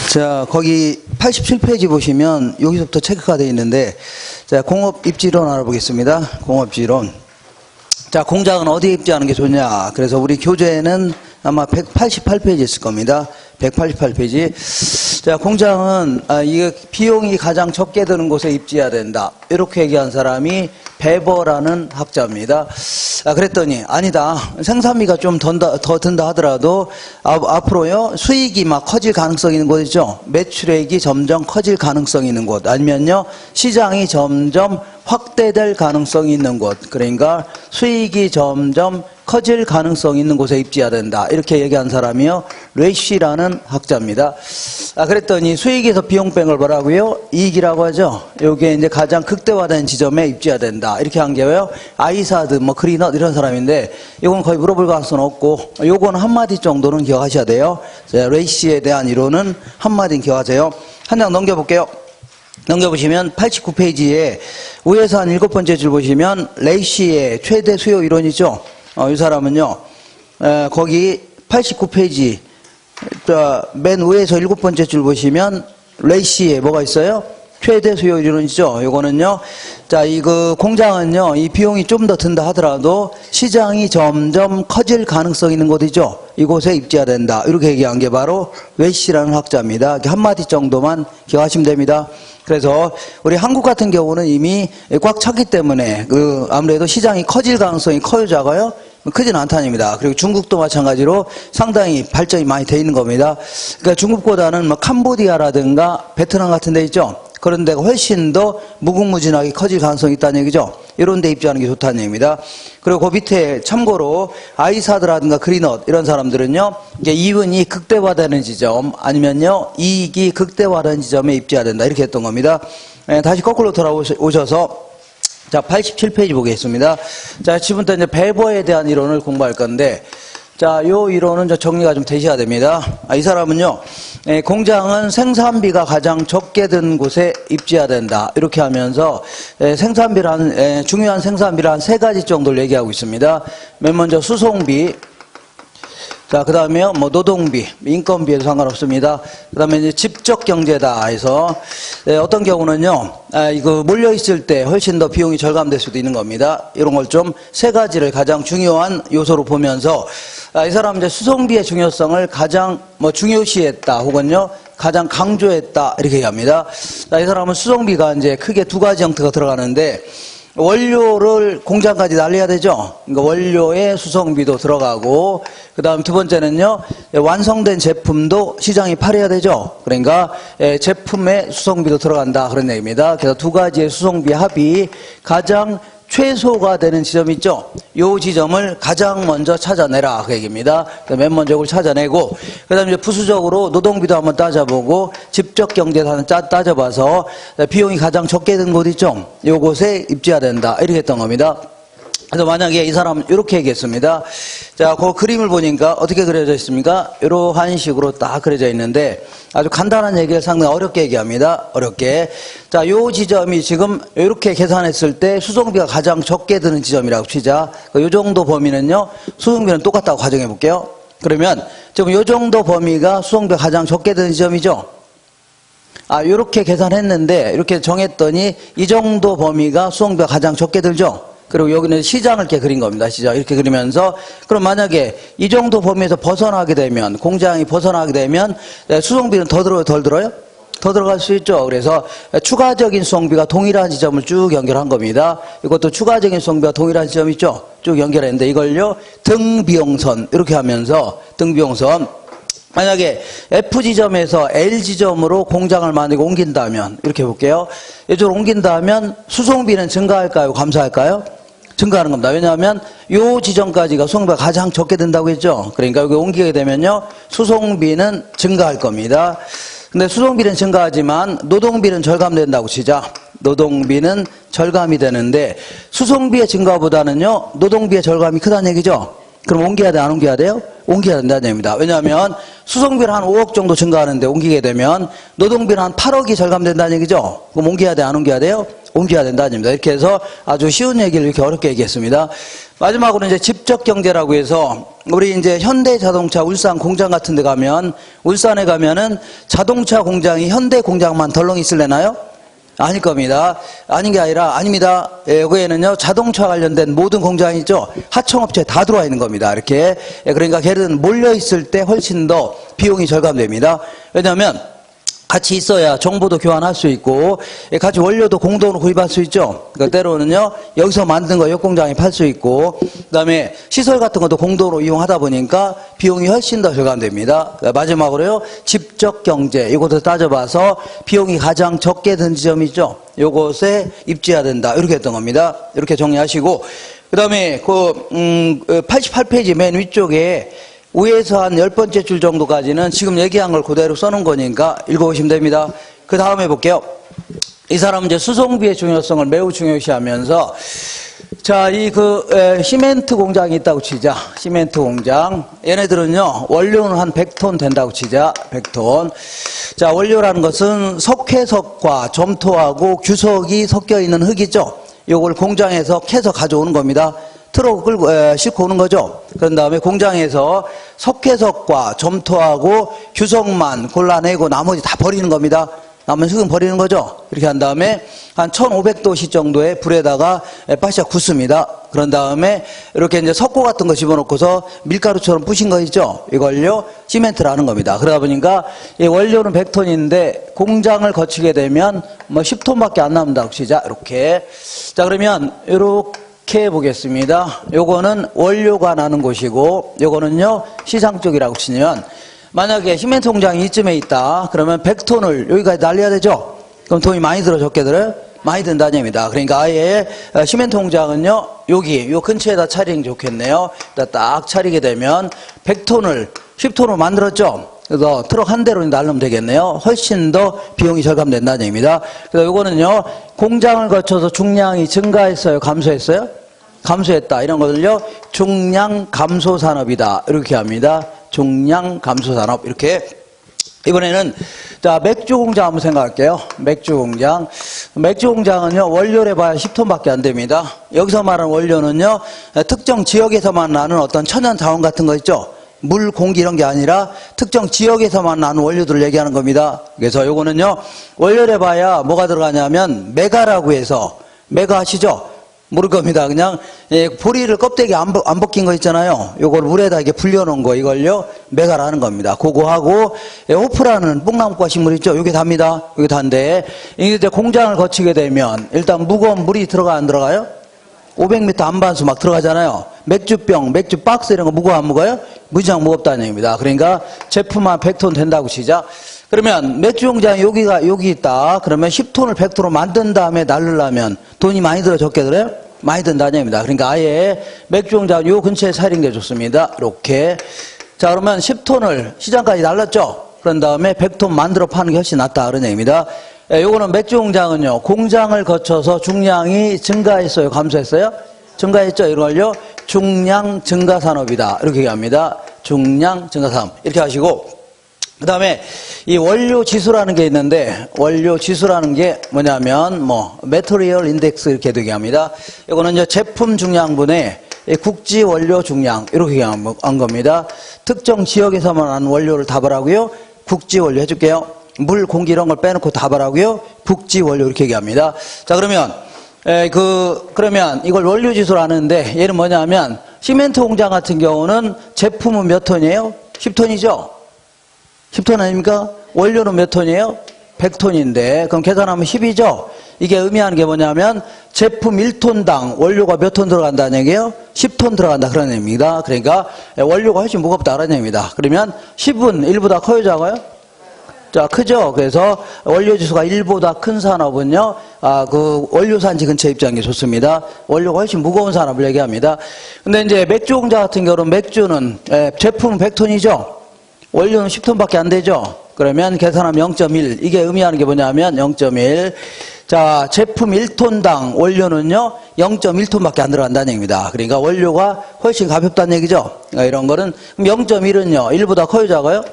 자, 거기 87페이지 보시면 여기서부터 체크가 되어 있는데, 자, 공업 입지론 알아보겠습니다. 공업 입지론. 자, 공장은 어디에 입지하는 게 좋냐? 그래서 우리 교재에는 아마 188페이지 있을 겁니다. 188페이지. 자, 공장은 이게 비용이 가장 적게 드는 곳에 입지해야 된다. 이렇게 얘기한 사람이 베버라는 학자입니다. 그랬더니 아니다. 생산비가 좀 더 든다 하더라도 앞으로요 수익이 막 커질 가능성이 있는 곳 있죠. 매출액이 점점 커질 가능성이 있는 곳, 아니면요 시장이 점점 확대될 가능성이 있는 곳, 그러니까 수익이 점점 커질 가능성이 있는 곳에 입지해야 된다. 이렇게 얘기한 사람이요 레시라는 학자입니다. 그랬더니 수익에서 비용 뺀 걸 뭐라고요? 이익이라고 하죠. 요게 이제 가장 극대화된 지점에 입지해야 된다. 이렇게 한 게요 아이사드, 뭐 그리넛 이런 사람인데, 요건 거의 물어볼 가능성은 없고, 요건 한마디 정도는 기억하셔야 돼요. 레시에 대한 이론은 한마디는 기억하세요. 한 장 넘겨볼게요. 넘겨보시면 89페이지에 위에서 한 7번째 줄 보시면 레이시의 최대 수요 이론이죠. 이 사람은요 거기 89페이지 맨 위에서 7번째 줄 보시면 레이시에 뭐가 있어요? 최대 수요 이론이죠. 요거는요 자, 이거 공장은요 이 비용이 좀 더 든다 하더라도 시장이 점점 커질 가능성이 있는 곳이죠. 이곳에 입지해야 된다. 이렇게 얘기한 게 바로 레시라는 학자입니다. 한마디 정도만 기억하시면 됩니다. 그래서 우리 한국 같은 경우는 이미 꽉 찼기 때문에 아무래도 시장이 커질 가능성이 커요, 작아요? 크지는 않다는 얘기입니다. 그리고 중국도 마찬가지로 상당히 발전이 많이 돼 있는 겁니다. 그러니까 중국보다는 뭐 캄보디아라든가 베트남 같은 데 있죠. 그런 데가 훨씬 더 무궁무진하게 커질 가능성이 있다는 얘기죠. 이런 데 입지하는 게 좋다는 얘기입니다. 그리고 그 밑에 참고로 아이사드라든가 그리넛 이런 사람들은요 이제 이윤이 극대화되는 지점, 아니면요 이익이 극대화되는 지점에 입지해야 된다. 이렇게 했던 겁니다. 다시 거꾸로 돌아오셔서 자, 87페이지 보겠습니다. 자, 지금부터 이제 베버에 대한 이론을 공부할 건데, 자, 요 이론은 정리가 좀 되셔야 됩니다. 이 사람은요, 공장은 생산비가 가장 적게 든 곳에 입지해야 된다. 이렇게 하면서, 중요한 생산비를 한 3가지 정도를 얘기하고 있습니다. 맨 먼저 수송비, 자, 그 다음에 뭐 노동비, 인건비에도 상관없습니다. 그 다음에 이제 직접 경제다 해서, 어떤 경우는요, 이거 몰려있을 때 훨씬 더 비용이 절감될 수도 있는 겁니다. 이런 걸 좀 3가지를 가장 중요한 요소로 보면서, 이 사람은 이제 수송비의 중요성을 가장 뭐 중요시했다, 혹은요, 가장 강조했다, 이렇게 얘기합니다. 이 사람은 수송비가 이제 크게 2가지 형태가 들어가는데, 원료를 공장까지 날려야 되죠. 그러니까 원료에 수송비도 들어가고, 그 다음 2번째는요, 완성된 제품도 시장에 팔아야 되죠. 그러니까 제품에 수송비도 들어간다, 그런 얘기입니다. 그래서 2가지의 수송비 합이 가장 최소가 되는 지점이 있죠. 이 지점을 가장 먼저 찾아내라, 그 얘기입니다. 맨 먼저 이걸 찾아내고, 그 다음에 부수적으로 노동비도 한번 따져보고, 직접 경제도 한번 따져봐서 비용이 가장 적게 든 곳 있죠. 요곳에 입지해야 된다, 이렇게 했던 겁니다. 그래서 만약에 이 사람은 이렇게 얘기했습니다. 자, 그 그림을 보니까 어떻게 그려져 있습니까? 이러한 식으로 딱 그려져 있는데, 아주 간단한 얘기를 상당히 어렵게 얘기합니다. 어렵게. 자, 요 지점이 지금 이렇게 계산했을 때 수송비가 가장 적게 드는 지점이라고 치자. 요 정도 범위는요, 수송비는 똑같다고 가정해 볼게요. 그러면 지금 요 정도 범위가 수송비가 가장 적게 드는 지점이죠. 요렇게 계산했는데, 이렇게 정했더니 이 정도 범위가 수송비가 가장 적게 들죠. 그리고 여기는 시장을 이렇게 그린 겁니다. 시장 이렇게 그리면서, 그럼 만약에 이 정도 범위에서 벗어나게 되면, 공장이 벗어나게 되면 수송비는 더 들어요, 덜 들어요? 더 들어갈 수 있죠. 그래서 추가적인 수송비가 동일한 지점을 쭉 연결한 겁니다. 이것도 추가적인 수송비가 동일한 지점 있죠. 쭉 연결했는데 이걸요 등비용선, 이렇게 하면서 등비용선, 만약에 F 지점에서 L 지점으로 공장을 만들고 옮긴다면, 이렇게 볼게요. 이쪽으로 옮긴다면 수송비는 증가할까요, 감소할까요? 증가하는 겁니다. 왜냐하면 이 지점까지가 수송비가 가장 적게 든다고 했죠. 그러니까 여기 옮기게 되면요 수송비는 증가할 겁니다. 근데 수송비는 증가하지만 노동비는 절감된다고 치자. 노동비는 절감이 되는데 수송비의 증가보다는요 노동비의 절감이 크다는 얘기죠. 그럼 옮겨야 돼, 안 옮겨야 돼요? 옮겨야 된다는 얘기입니다. 왜냐하면 수송비를 한 5억 정도 증가하는데 옮기게 되면 노동비는 한 8억이 절감된다는 얘기죠. 그럼 옮겨야 돼, 안 옮겨야 돼요? 옮겨야 된다는 얘기입니다. 이렇게 해서 아주 쉬운 얘기를 이렇게 어렵게 얘기했습니다. 마지막으로 이제 집적 경제라고 해서 우리 이제 현대자동차 울산 공장 같은 데 가면 울산에 가면은 자동차 공장이 현대 공장만 덜렁 있을래나요? 아닐 겁니다. 아닌 게 아니라 아닙니다. 예, 여기에는요 자동차 관련된 모든 공장이 있죠. 하청업체 다 들어와 있는 겁니다. 이렇게. 예, 그러니까 걔는 몰려 있을 때 훨씬 더 비용이 절감됩니다. 왜냐하면 같이 있어야 정보도 교환할 수 있고 같이 원료도 공동으로 구입할 수 있죠. 그러니까 때로는요 여기서 만든 거 역공장에 팔 수 있고 그다음에 시설 같은 것도 공동으로 이용하다 보니까 비용이 훨씬 더 절감됩니다. 마지막으로요 집적 경제 이것도 따져봐서 비용이 가장 적게 든 지점이 있죠. 요것에 입지해야 된다 이렇게 했던 겁니다. 이렇게 정리하시고 그다음에 그 88페이지 맨 위쪽에 5에서 한 10번째 줄 정도까지는 지금 얘기한 걸 그대로 써놓은 거니까 읽어보시면 됩니다. 그 다음에 볼게요. 이 사람은 이제 수송비의 중요성을 매우 중요시하면서 자, 시멘트 공장이 있다고 치자. 시멘트 공장. 얘네들은요, 원료는 한 100톤 된다고 치자. 100톤. 자, 원료라는 것은 석회석과 점토하고 규석이 섞여 있는 흙이죠. 요걸 공장에서 캐서 가져오는 겁니다. 트럭 끌고 싣고 오는 거죠. 그런 다음에 공장에서 석회석과 점토하고 규석만 골라내고 나머지 다 버리는 겁니다. 남은 흙은 버리는 거죠. 이렇게 한 다음에 한 1500도씨 정도의 불에다가 바싹 굽습니다. 그런 다음에 이렇게 이제 석고 같은 거 집어넣고서 밀가루처럼 부신 거 있죠. 이걸요 시멘트라는 겁니다. 그러다 보니까 이 원료는 100톤인데 공장을 거치게 되면 뭐 10톤밖에 안 남는다고 치자. 이렇게. 자, 그러면 이렇게 보겠습니다. 요거는 원료가 나는 곳이고 요거는요 시장 쪽이라고 치면 만약에 시멘트 공장이 이쯤에 있다 그러면 100톤을 여기까지 날려야 되죠. 그럼 돈이 많이 들어 적게 들어요? 많이 든다는 얘기입니다. 그러니까 아예 시멘트 공장은요 여기 요 근처에다 차리는 게 좋겠네요. 딱 차리게 되면 100톤을 10톤으로 만들었죠. 그래서 트럭 한 대로 날르면 되겠네요. 훨씬 더 비용이 절감된다는 얘기입니다. 그래서 요거는요 공장을 거쳐서 중량이 증가했어요? 감소했어요? 감소했다. 이런 것을요 중량 감소 산업이다. 이렇게 합니다. 중량 감소 산업. 이렇게. 이번에는 자 맥주 공장 한번 생각할게요. 맥주 공장. 맥주 공장은요 원료를 봐야 10톤밖에 안 됩니다. 여기서 말하는 원료는요 특정 지역에서만 나는 어떤 천연 자원 같은 거 있죠. 물, 공기 이런 게 아니라 특정 지역에서만 나는 원료들을 얘기하는 겁니다. 그래서 요거는요 원료를 봐야 뭐가 들어가냐면 메가라고 해서 메가 아시죠? 모를 겁니다. 그냥 보리를 껍데기 안 벗긴 거 있잖아요. 요걸 물에다 이렇게 불려놓은 거 이걸요 메가라는 겁니다. 그거하고 호프라는 뽕나무과 식물 있죠. 요게 답니다. 요게 단데 이제 공장을 거치게 되면 일단 무거운 물이 들어가 안 들어가요? 500m 안반수 막 들어가잖아요. 맥주병, 맥주 박스 이런 거 무거워 안 무거워요? 무지장 무겁다는 얘기입니다. 그러니까 제품만 100톤 된다고 치자. 그러면 맥주 공장이 여기 있다. 그러면 10톤을 100톤으로 만든 다음에 날르려면 돈이 많이 들어 적게 들어요? 많이 든다는 얘기입니다. 그러니까 아예 맥주 공장 요 근처에 차리는 게 좋습니다. 이렇게. 자, 그러면 10톤을 시장까지 날랐죠? 그런 다음에 100톤 만들어 파는 게 훨씬 낫다. 그런 얘기입니다. 요거는 맥주 공장은요, 공장을 거쳐서 중량이 증가했어요? 감소했어요? 증가했죠? 이걸요, 중량 증가 산업이다. 이렇게 얘기합니다. 중량 증가 산업. 이렇게 하시고, 그 다음에 이 원료 지수라는 게 있는데 원료 지수라는 게 뭐냐면 메터리얼 인덱스 이렇게 되게 합니다. 이거는 이제 제품 중량분의 국지 원료 중량 이렇게 한 겁니다. 특정 지역에서만 하는 원료를 답을 하고요. 국지 원료 해줄게요. 물, 공기 이런 걸 빼놓고 답을 하고요. 국지 원료 이렇게 얘기합니다. 자, 그러면 그러면 이걸 원료 지수로 하는데 얘는 뭐냐면 시멘트 공장 같은 경우는 제품은 몇 톤이에요? 10톤이죠? 10톤 아닙니까? 원료는 몇 톤이에요? 100톤인데 그럼 계산하면 10이죠? 이게 의미하는 게 뭐냐면 제품 1톤당 원료가 몇 톤 들어간다는 얘기예요? 10톤 들어간다 그런 의미입니다. 그러니까 원료가 훨씬 무겁다 그런 의미입니다. 그러면 10은 1보다 커요 작아요? 자, 크죠? 그래서 원료 지수가 1보다 큰 산업은요 그 원료 산지 근처에 입장한 게 좋습니다. 원료가 훨씬 무거운 산업을 얘기합니다. 근데 이제 맥주 공장 같은 경우는 맥주는 제품은 100톤이죠? 원료는 10톤밖에 안 되죠. 그러면 계산하면 0.1. 이게 의미하는 게 뭐냐면 0.1. 자, 제품 1톤당 원료는요 0.1톤밖에 안 들어간다는 얘기입니다. 그러니까 원료가 훨씬 가볍다는 얘기죠. 그러니까 이런 거는 그럼 0.1은요 1보다 커요 작아요?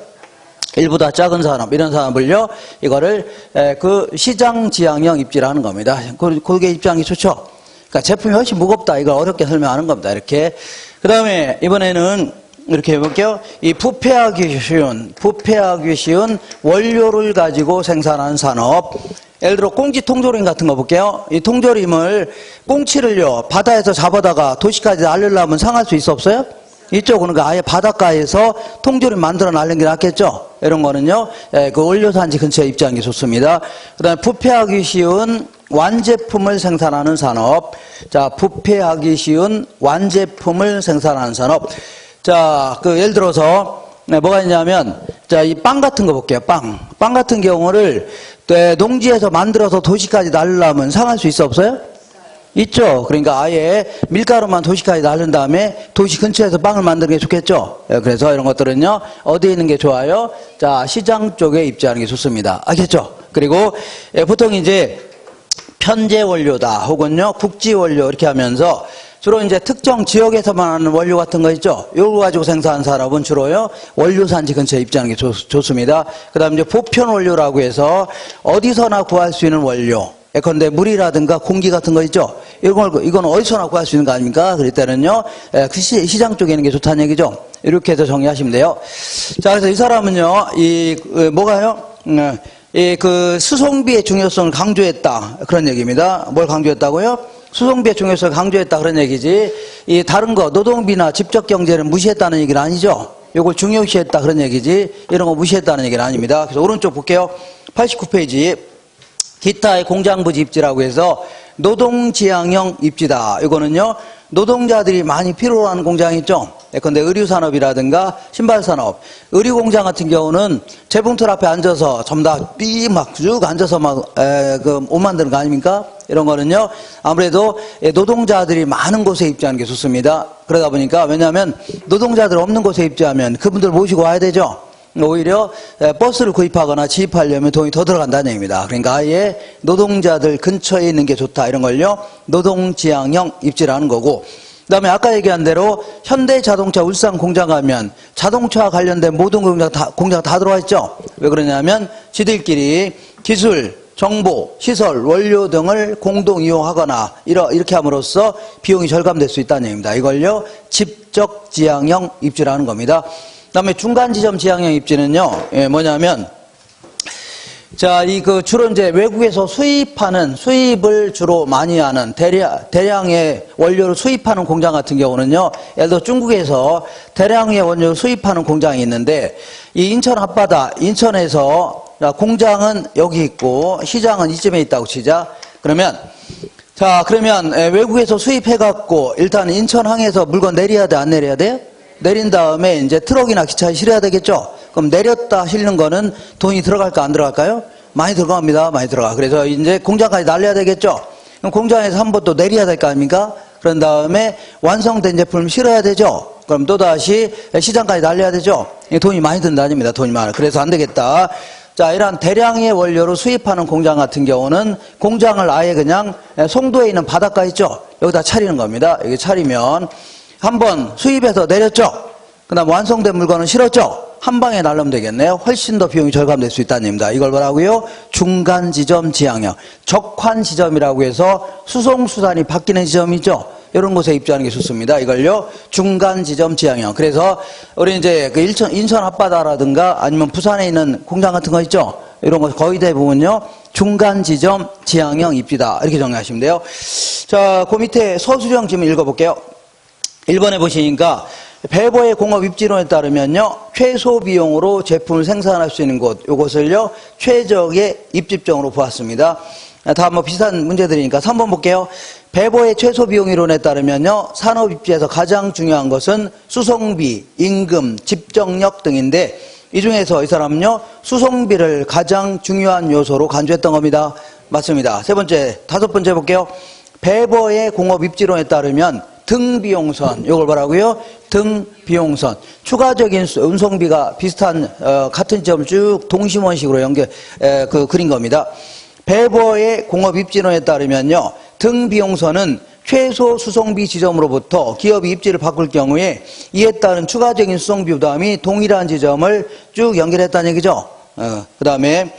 1보다 작은 산업 이런 산업을요 이거를 그 시장 지향형 입지라는 겁니다. 그게 입장이 좋죠. 그러니까 제품이 훨씬 무겁다. 이걸 어렵게 설명하는 겁니다. 이렇게. 그 다음에 이번에는 이렇게 해볼게요. 이 부패하기 쉬운 원료를 가지고 생산하는 산업. 예를 들어 꽁지 통조림 같은 거 볼게요. 이 통조림을 꽁치를요 바다에서 잡아다가 도시까지 날리려면 상할 수 있어 없어요? 있죠. 그러니까 아예 바닷가에서 통조림 만들어 날리는 게 낫겠죠. 이런 거는요 그 원료산지 근처에 입지하는 게 좋습니다. 그다음에 부패하기 쉬운 완제품을 생산하는 산업. 자, 부패하기 쉬운 완제품을 생산하는 산업. 자, 그 예를 들어서 뭐가 있냐면 자, 이 빵 같은 거 볼게요. 빵 같은 경우를 농지에서 만들어서 도시까지 날리려면 상할 수 있어 없어요? 있죠. 그러니까 아예 밀가루만 도시까지 날린 다음에 도시 근처에서 빵을 만드는 게 좋겠죠. 그래서 이런 것들은요 어디에 있는 게 좋아요? 자, 시장 쪽에 입지하는 게 좋습니다. 알겠죠? 그리고 보통 이제 편제 원료다 혹은요 국지 원료 이렇게 하면서 주로 이제 특정 지역에서만 하는 원료 같은 거 있죠. 이거 가지고 생산하는 산업은 주로요 원료산지 근처에 입지하는 게 좋습니다. 그다음에 이제 보편 원료라고 해서 어디서나 구할 수 있는 원료. 예컨대 물이라든가 공기 같은 거 있죠. 이건 어디서나 구할 수 있는 거 아닙니까? 그럴 때는요 그 시장 쪽에 있는 게 좋다는 얘기죠. 이렇게 해서 정리하시면 돼요. 자, 그래서 이 사람은요 뭐가요? 그 수송비의 중요성을 강조했다 그런 얘기입니다. 뭘 강조했다고요? 수송비의 중요성을 강조했다 그런 얘기지. 이 다른 거 노동비나 직접 경제를 무시했다는 얘기는 아니죠. 이걸 중요시했다 그런 얘기지. 이런 거 무시했다는 얘기는 아닙니다. 그래서 오른쪽 볼게요. 89페이지 기타의 공장부지 입지라고 해서 노동지향형 입지다. 이거는요 노동자들이 많이 필요로 하는 공장이 있죠. 예컨대 의류산업이라든가 신발산업. 의류공장 같은 경우는 재봉틀 앞에 앉아서 전부 다 삐 막 쭉 앉아서 그 옷 만드는 거 아닙니까? 이런 거는요 아무래도 노동자들이 많은 곳에 입지하는 게 좋습니다. 그러다 보니까 왜냐하면 노동자들 없는 곳에 입지하면 그분들 모시고 와야 되죠. 오히려 버스를 구입하거나 지입하려면 돈이 더 들어간다는 얘기입니다. 그러니까 아예 노동자들 근처에 있는 게 좋다. 이런 걸요 노동지향형 입지라는 거고, 그 다음에 아까 얘기한 대로 현대자동차 울산 공장 가면 자동차와 관련된 모든 공장 다 들어와 있죠. 왜 그러냐면 지들끼리 기술, 정보, 시설, 원료 등을 공동 이용하거나 이렇게 함으로써 비용이 절감될 수 있다는 얘기입니다. 이걸요 집적지향형 입지라는 겁니다. 그 다음에 중간지점 지향형 입지는요 뭐냐면 자, 주로 이제 외국에서 수입을 주로 많이 하는 대량의 원료를 수입하는 공장 같은 경우는요, 예를 들어 중국에서 대량의 원료를 수입하는 공장이 있는데, 이 인천 앞바다, 인천에서 공장은 여기 있고, 시장은 이쯤에 있다고 치자. 그러면 외국에서 수입해갖고, 일단 인천항에서 물건 내려야 돼, 안 내려야 돼요? 내린 다음에 이제 트럭이나 기차에 실어야 되겠죠? 그럼 내렸다 실는 거는 돈이 들어갈까 안 들어갈까요? 많이 들어갑니다. 많이 들어가. 그래서 이제 공장까지 날려야 되겠죠? 그럼 공장에서 한 번 또 내려야 될 거 아닙니까? 그런 다음에 완성된 제품을 실어야 되죠? 그럼 또다시 시장까지 날려야 되죠? 돈이 많이 든다 아닙니다. 돈이 많아. 그래서 안 되겠다. 자, 이런 대량의 원료를 수입하는 공장 같은 경우는 공장을 아예 그냥 송도에 있는 바닷가 있죠? 여기다 차리는 겁니다. 여기 차리면 한번 수입해서 내렸죠? 그 다음 완성된 물건은 실었죠? 한 방에 날르면 되겠네요. 훨씬 더 비용이 절감될 수 있다는 얘기입니다. 이걸 뭐라고요? 중간 지점 지향형. 적환 지점이라고 해서 수송수단이 바뀌는 지점이죠? 이런 곳에 입주하는 게 좋습니다. 이걸요, 중간 지점 지향형. 그래서 우리 이제 그 인천 앞바다라든가 아니면 부산에 있는 공장 같은 거 있죠? 이런 거 거의 대부분요, 중간 지점 지향형 입지다. 이렇게 정리하시면 돼요. 자, 그 밑에 서술형 지문 읽어볼게요. 1번에 보시니까 배보의 공업 입지론에 따르면요, 최소 비용으로 제품을 생산할 수 있는 곳, 이것을요 최적의 입지점으로 보았습니다. 다 뭐 비슷한 문제들이니까 3번 볼게요. 배보의 최소 비용 이론에 따르면요, 산업 입지에서 가장 중요한 것은 수송비, 임금, 집정력 등인데, 이 중에서 이 사람은요 수송비를 가장 중요한 요소로 간주했던 겁니다. 맞습니다. 세 번째, 다섯 번째 볼게요. 배보의 공업 입지론에 따르면 등비용선, 이걸 뭐라고요? 등비용선. 추가적인 운송비가 비슷한, 같은 지점을 쭉 동심원식으로 그린 겁니다. 배보의 공업 입지론에 따르면요, 등비용선은 최소 수송비 지점으로부터 기업이 입지를 바꿀 경우에 이에 따른 추가적인 수송비 부담이 동일한 지점을 쭉 연결했다는 얘기죠. 그 다음에,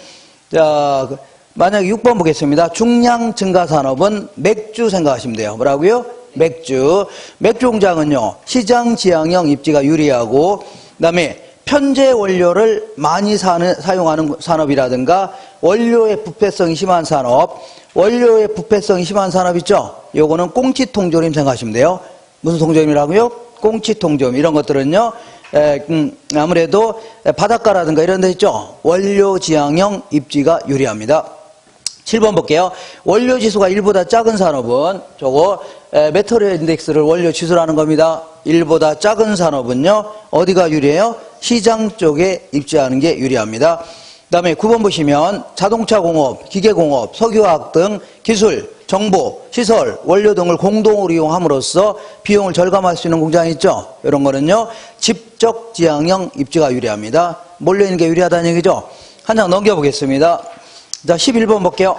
만약에 6번 보겠습니다. 중량 증가 산업은 맥주 생각하시면 돼요. 뭐라고요? 맥주. 맥주 공장은요, 시장 지향형 입지가 유리하고, 그 다음에 편제 원료를 많이 사용하는 산업이라든가, 원료의 부패성이 심한 산업, 원료의 부패성이 심한 산업 있죠? 요거는 꽁치통조림 생각하시면 돼요. 무슨 통조림이라고요? 꽁치통조림. 이런 것들은요, 아무래도 바닷가라든가 이런 데 있죠? 원료 지향형 입지가 유리합니다. 7번 볼게요. 원료 지수가 1보다 작은 산업은 저거 메터리얼 인덱스를 원료 지수라는 겁니다. 1보다 작은 산업은요, 어디가 유리해요? 시장 쪽에 입지하는 게 유리합니다. 그 다음에 9번 보시면 자동차 공업, 기계 공업, 석유화학 등 기술, 정보, 시설, 원료 등을 공동으로 이용함으로써 비용을 절감할 수 있는 공장이 있죠. 이런 거는요, 집적 지향형 입지가 유리합니다. 몰려있는 게 유리하다는 얘기죠. 한 장 넘겨보겠습니다. 자, 11번 볼게요.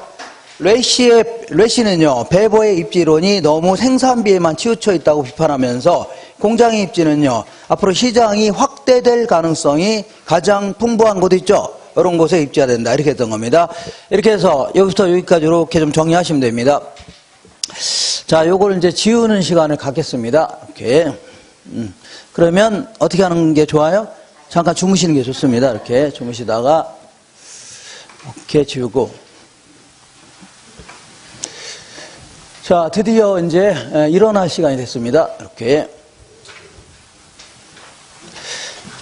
래시는요, 베버의 입지론이 너무 생산비에만 치우쳐 있다고 비판하면서 공장의 입지는요, 앞으로 시장이 확대될 가능성이 가장 풍부한 곳 있죠. 이런 곳에 입지가 된다. 이렇게 했던 겁니다. 이렇게 해서 여기부터 여기까지 이렇게 좀 정리하시면 됩니다. 자, 요걸 이제 지우는 시간을 갖겠습니다. 이렇게. 그러면 어떻게 하는 게 좋아요? 잠깐 주무시는 게 좋습니다. 이렇게 주무시다가 이렇게 지우고. 자, 드디어 이제 일어날 시간이 됐습니다. 이렇게.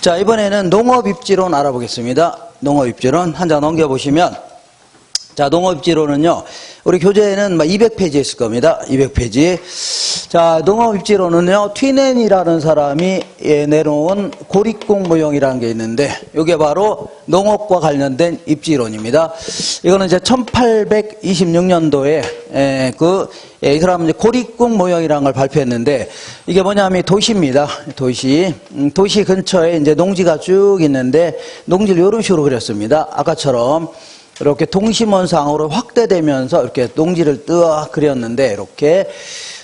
자, 이번에는 농업입지론 알아보겠습니다. 농업입지론 한 장 넘겨보시면, 자, 농업입지론은요, 우리 교재에는 200페이지 있을 겁니다. 200페이지. 자, 농업입지론은요, 튀넨이라는 사람이 내놓은 고립공 모형이라는 게 있는데, 이게 바로 농업과 관련된 입지론입니다. 이거는 이제 1826년도에 이 사람은 이제 고립공 모형이라는 걸 발표했는데, 이게 뭐냐면 도시입니다. 도시. 도시 근처에 이제 농지가 쭉 있는데, 농지를 이런 식으로 그렸습니다. 아까처럼. 이렇게 동심원상으로 확대되면서 이렇게 농지를 뜨아 그렸는데, 이렇게.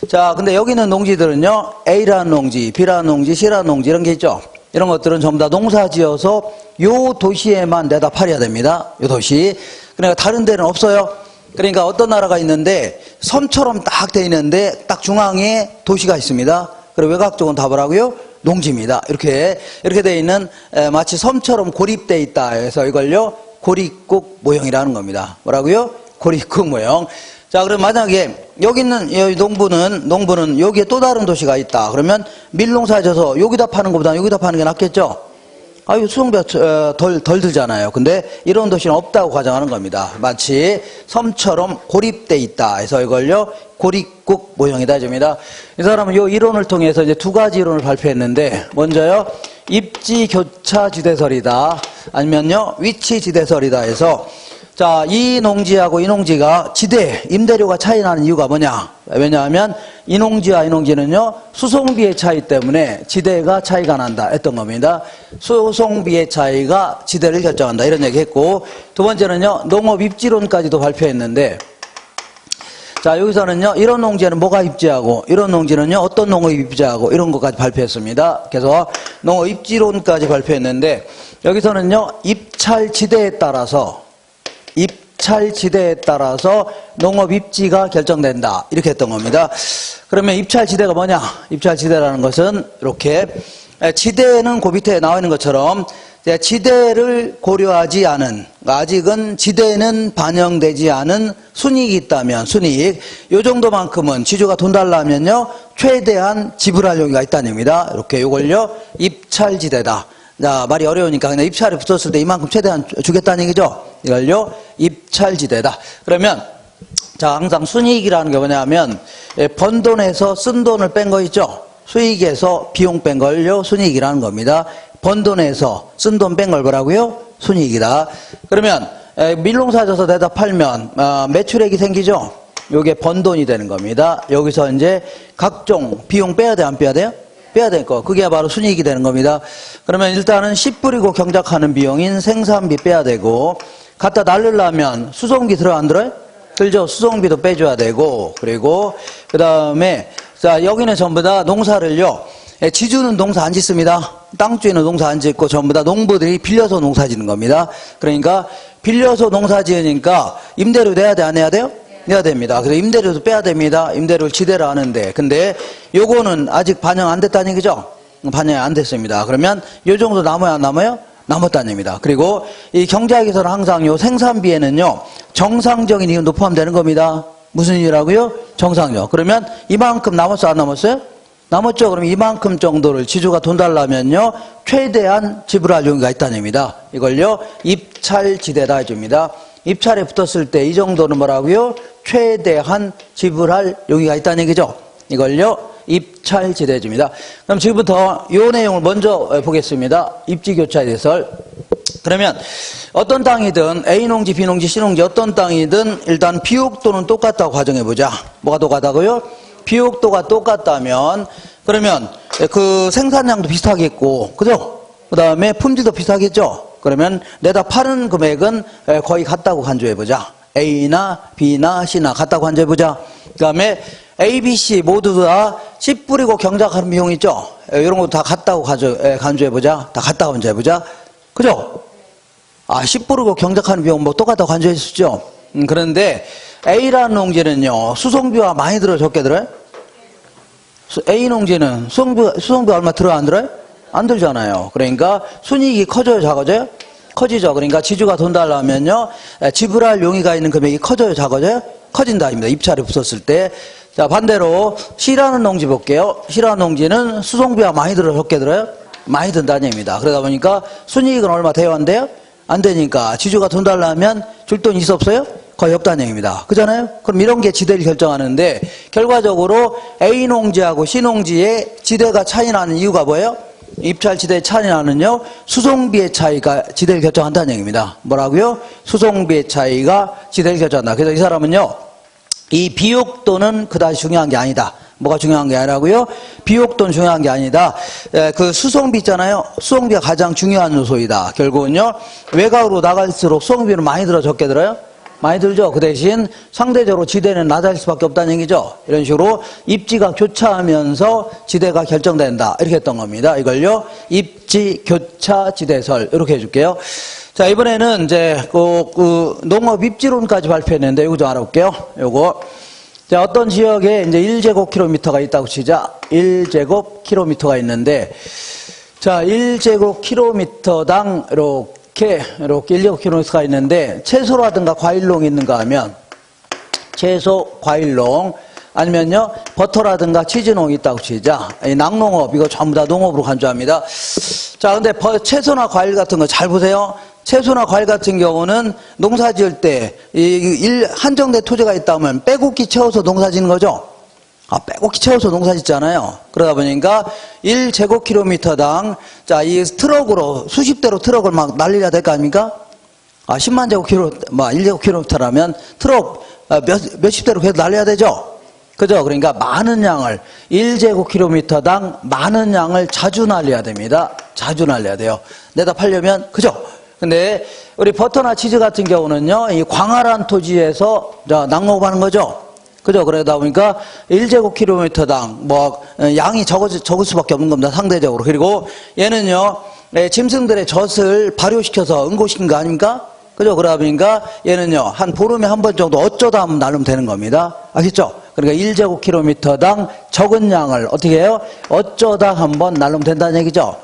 자, 근데 여기 있는 농지들은요, A라는 농지, B라는 농지, C라는 농지, 이런 게 있죠. 이런 것들은 전부 다 농사 지어서 요 도시에만 내다 팔아야 됩니다. 요 도시. 그러니까 다른 데는 없어요. 그러니까 어떤 나라가 있는데, 섬처럼 딱 돼 있는데, 딱 중앙에 도시가 있습니다. 그리고 외곽 쪽은 다 뭐라고요? 농지입니다. 이렇게 돼 있는, 마치 섬처럼 고립돼 있다 해서 이걸요, 고립국 모형이라는 겁니다. 뭐라고요? 고립국 모형. 자, 그럼 만약에 여기 있는 여기 농부는 여기에 또 다른 도시가 있다. 그러면 밀농사 져서 여기다 파는 것보다 여기다 파는 게 낫겠죠? 아유, 수송비가 덜 들잖아요. 근데 이런 도시는 없다고 가정하는 겁니다. 마치 섬처럼 고립돼 있다 해서 이걸요, 고립국 모형이다 해줍니다. 이 사람은 이 이론을 통해서 이제 두 가지 이론을 발표했는데, 먼저요, 입지 교차 지대설이다. 아니면요, 위치 지대설이다 해서, 자, 이 농지하고 이 농지가 임대료가 차이 나는 이유가 뭐냐? 왜냐하면 이 농지와 이 농지는요, 수송비의 차이 때문에 지대가 차이가 난다 했던 겁니다. 수송비의 차이가 지대를 결정한다. 이런 얘기 했고, 두 번째는요, 농업 입지론까지도 발표했는데, 자, 여기서는요, 이런 농지에는 뭐가 입지하고, 이런 농지는요, 어떤 농업이 입지하고, 이런 것까지 발표했습니다. 그래서 농업 입지론까지 발표했는데, 여기서는요, 입찰지대에 따라서 농업 입지가 결정된다. 이렇게 했던 겁니다. 그러면 입찰지대가 뭐냐? 입찰지대라는 것은 이렇게, 지대는 그 밑에 나와 있는 것처럼, 지대를 고려하지 않은, 아직은 지대는 반영되지 않은 순이익이 있다면, 순이익, 요 정도만큼은 지주가 돈 달라면요, 최대한 지불할 용의가 있다는 얘기입니다. 이렇게 요걸요, 입찰지대다. 자, 말이 어려우니까 그냥 입찰이 붙었을 때 이만큼 최대한 주겠다는 얘기죠. 이걸요, 입찰지대다. 그러면, 자, 항상 순이익이라는 게 뭐냐면, 번 돈에서 쓴 돈을 뺀 거 있죠? 수익에서 비용 뺀 걸요, 순이익이라는 겁니다. 번 돈에서 쓴 돈 뺀 걸 뭐라고요? 순이익이다. 그러면 밀농사 져서 내다 팔면 매출액이 생기죠? 요게 번 돈이 되는 겁니다. 여기서 이제 각종 비용 빼야 돼, 안 빼야 돼요? 빼야 될 거. 그게 바로 순이익이 되는 겁니다. 그러면 일단은 씨 뿌리고 경작하는 비용인 생산비 빼야 되고, 갖다 날르려면 수송비 들어 안 들어요? 들죠? 수송비도 빼줘야 되고, 그리고 그 다음에 자, 여기는 전부 다 농사를요, 지주는 농사 안 짓습니다. 땅 주인은 농사 안 짓고 전부 다 농부들이 빌려서 농사 짓는 겁니다. 그러니까 빌려서 농사 지으니까 임대료 내야 돼, 안 내야 돼요? 내야 됩니다. 그래서 임대료도 빼야 됩니다. 임대료를 지대로 하는데. 근데 요거는 아직 반영 안 됐다는 얘기죠? 반영이 안 됐습니다. 그러면 요 정도 남아야 안 남아요? 남았다는 얘기입니다. 그리고 이 경제학에서는 항상 요 생산비에는요, 정상적인 이윤도 포함되는 겁니다. 무슨 이유라고요? 정상적. 그러면 이만큼 남았어, 안 남았어요? 남았죠? 그럼 이만큼 정도를 지주가 돈 달라면요, 최대한 지불할 용의가 있다는 얘기입니다. 이걸요, 입찰지대다 해줍니다. 입찰에 붙었을 때 이 정도는 뭐라고요? 최대한 지불할 용의가 있다는 얘기죠. 이걸요, 입찰지대 해줍니다. 그럼 지금부터 이 내용을 먼저 보겠습니다. 입지교차에 대해서. 그러면 어떤 땅이든 A농지, B농지, C농지 어떤 땅이든 일단 비옥도는 똑같다고 가정해보자. 뭐가 똑같다고요? 비옥도가 똑같다면 그러면 그 생산량도 비슷하겠고, 그죠? 그 다음에 품질도 비슷하겠죠? 그러면 내다 파는 금액은 거의 같다고 간주해보자. A나 B나 C나 같다고 간주해보자. 그 다음에 A, B, C 모두 다 씨 뿌리고 경작하는 비용 있죠? 이런 것도 다 같다고 간주해보자. 다 같다고 간주해보자. 그죠? 씨 뿌리고 경작하는 비용 뭐 똑같다고 간주했었죠? 그런데 A라는 농지는요, 수송비가 많이 들어요? 적게 들어요? A 농지는 수송비 얼마 들어요? 안 들어요? 안 들잖아요. 그러니까 순이익이 커져요? 작아져요? 커지죠. 그러니까 지주가 돈 달라면요, 지불할 용의가 있는 금액이 커져요? 작아져요? 커진다입니다. 입찰에 붙었을 때. 자, 반대로 C라는 농지 볼게요. C라는 농지는 수송비가 많이 들어요? 적게 들어요? 많이 든다는 얘기입니다. 그러다 보니까 순이익은 얼마 돼요? 안 돼요? 안 되니까 지주가 돈 달라면 줄 돈이 있어 없어요? 거의 없다는 얘기입니다. 그잖아요? 그럼 이런 게 지대를 결정하는데 결과적으로 A농지하고 C농지의 지대가 차이 나는 이유가 뭐예요? 입찰 지대의 차이 나는요, 수송비의 차이가 지대를 결정한다는 얘기입니다. 뭐라고요? 수송비의 차이가 지대를 결정한다. 그래서 이 사람은요, 이 비옥도는 그다지 중요한 게 아니다. 뭐가 중요한 게 아니라고요? 비옥도는 중요한 게 아니다. 그 수송비 있잖아요. 수송비가 가장 중요한 요소이다. 결국은요, 외곽으로 나갈수록 수송비는 많이 들어, 적게 들어요? 많이 들죠. 그 대신 상대적으로 지대는 낮아질 수밖에 없다는 얘기죠. 이런 식으로 입지가 교차하면서 지대가 결정된다. 이렇게 했던 겁니다. 이걸요, 입지 교차 지대설 이렇게 해줄게요. 자, 이번에는 이제 그 농업 입지론까지 발표했는데 이거 좀 알아볼게요. 요거. 자, 어떤 지역에 이제 1제곱킬로미터가 있다고 치자. 1제곱킬로미터가 있는데, 자, 1제곱킬로미터당 이렇게 1제곱킬로미터가 있는데, 채소라든가 과일농이 있는가 하면, 채소, 과일농, 아니면요, 버터라든가 치즈농이 있다고 치자. 이 낙농업, 이거 전부 다 농업으로 간주합니다. 자, 근데 채소나 과일 같은 거 잘 보세요. 채소나 과일 같은 경우는 농사 지을 때 한정된 토지가 있다면 빼곡히 채워서 농사 짓는 거죠. 빼곡히 채워서 농사 짓잖아요. 그러다 보니까 1제곱킬로미터당 자, 이 트럭으로 수십 대로 트럭을 막 날려야 될 거 아닙니까? 10만 제곱킬로, 1제곱킬로미터라면 트럭 몇십 대로 계속 날려야 되죠. 그죠? 그러니까 많은 양을 1제곱킬로미터당 많은 양을 자주 날려야 됩니다. 자주 날려야 돼요. 내다 팔려면 그죠? 근데 우리 버터나 치즈 같은 경우는요, 이 광활한 토지에서 낙농업하는 거죠. 그죠? 그러다 보니까 1제곱킬로미터당 양이 적을 수밖에 없는 겁니다. 상대적으로. 그리고 얘는요, 짐승들의 젖을 발효시켜서 응고시킨 거 아닙니까? 그죠? 그러다 보니까 얘는요, 한 보름에 한 번 정도 어쩌다 한번 나르면 되는 겁니다. 아시죠? 그러니까 1제곱킬로미터당 적은 양을 어떻게 해요? 어쩌다 한번 나르면 된다는 얘기죠.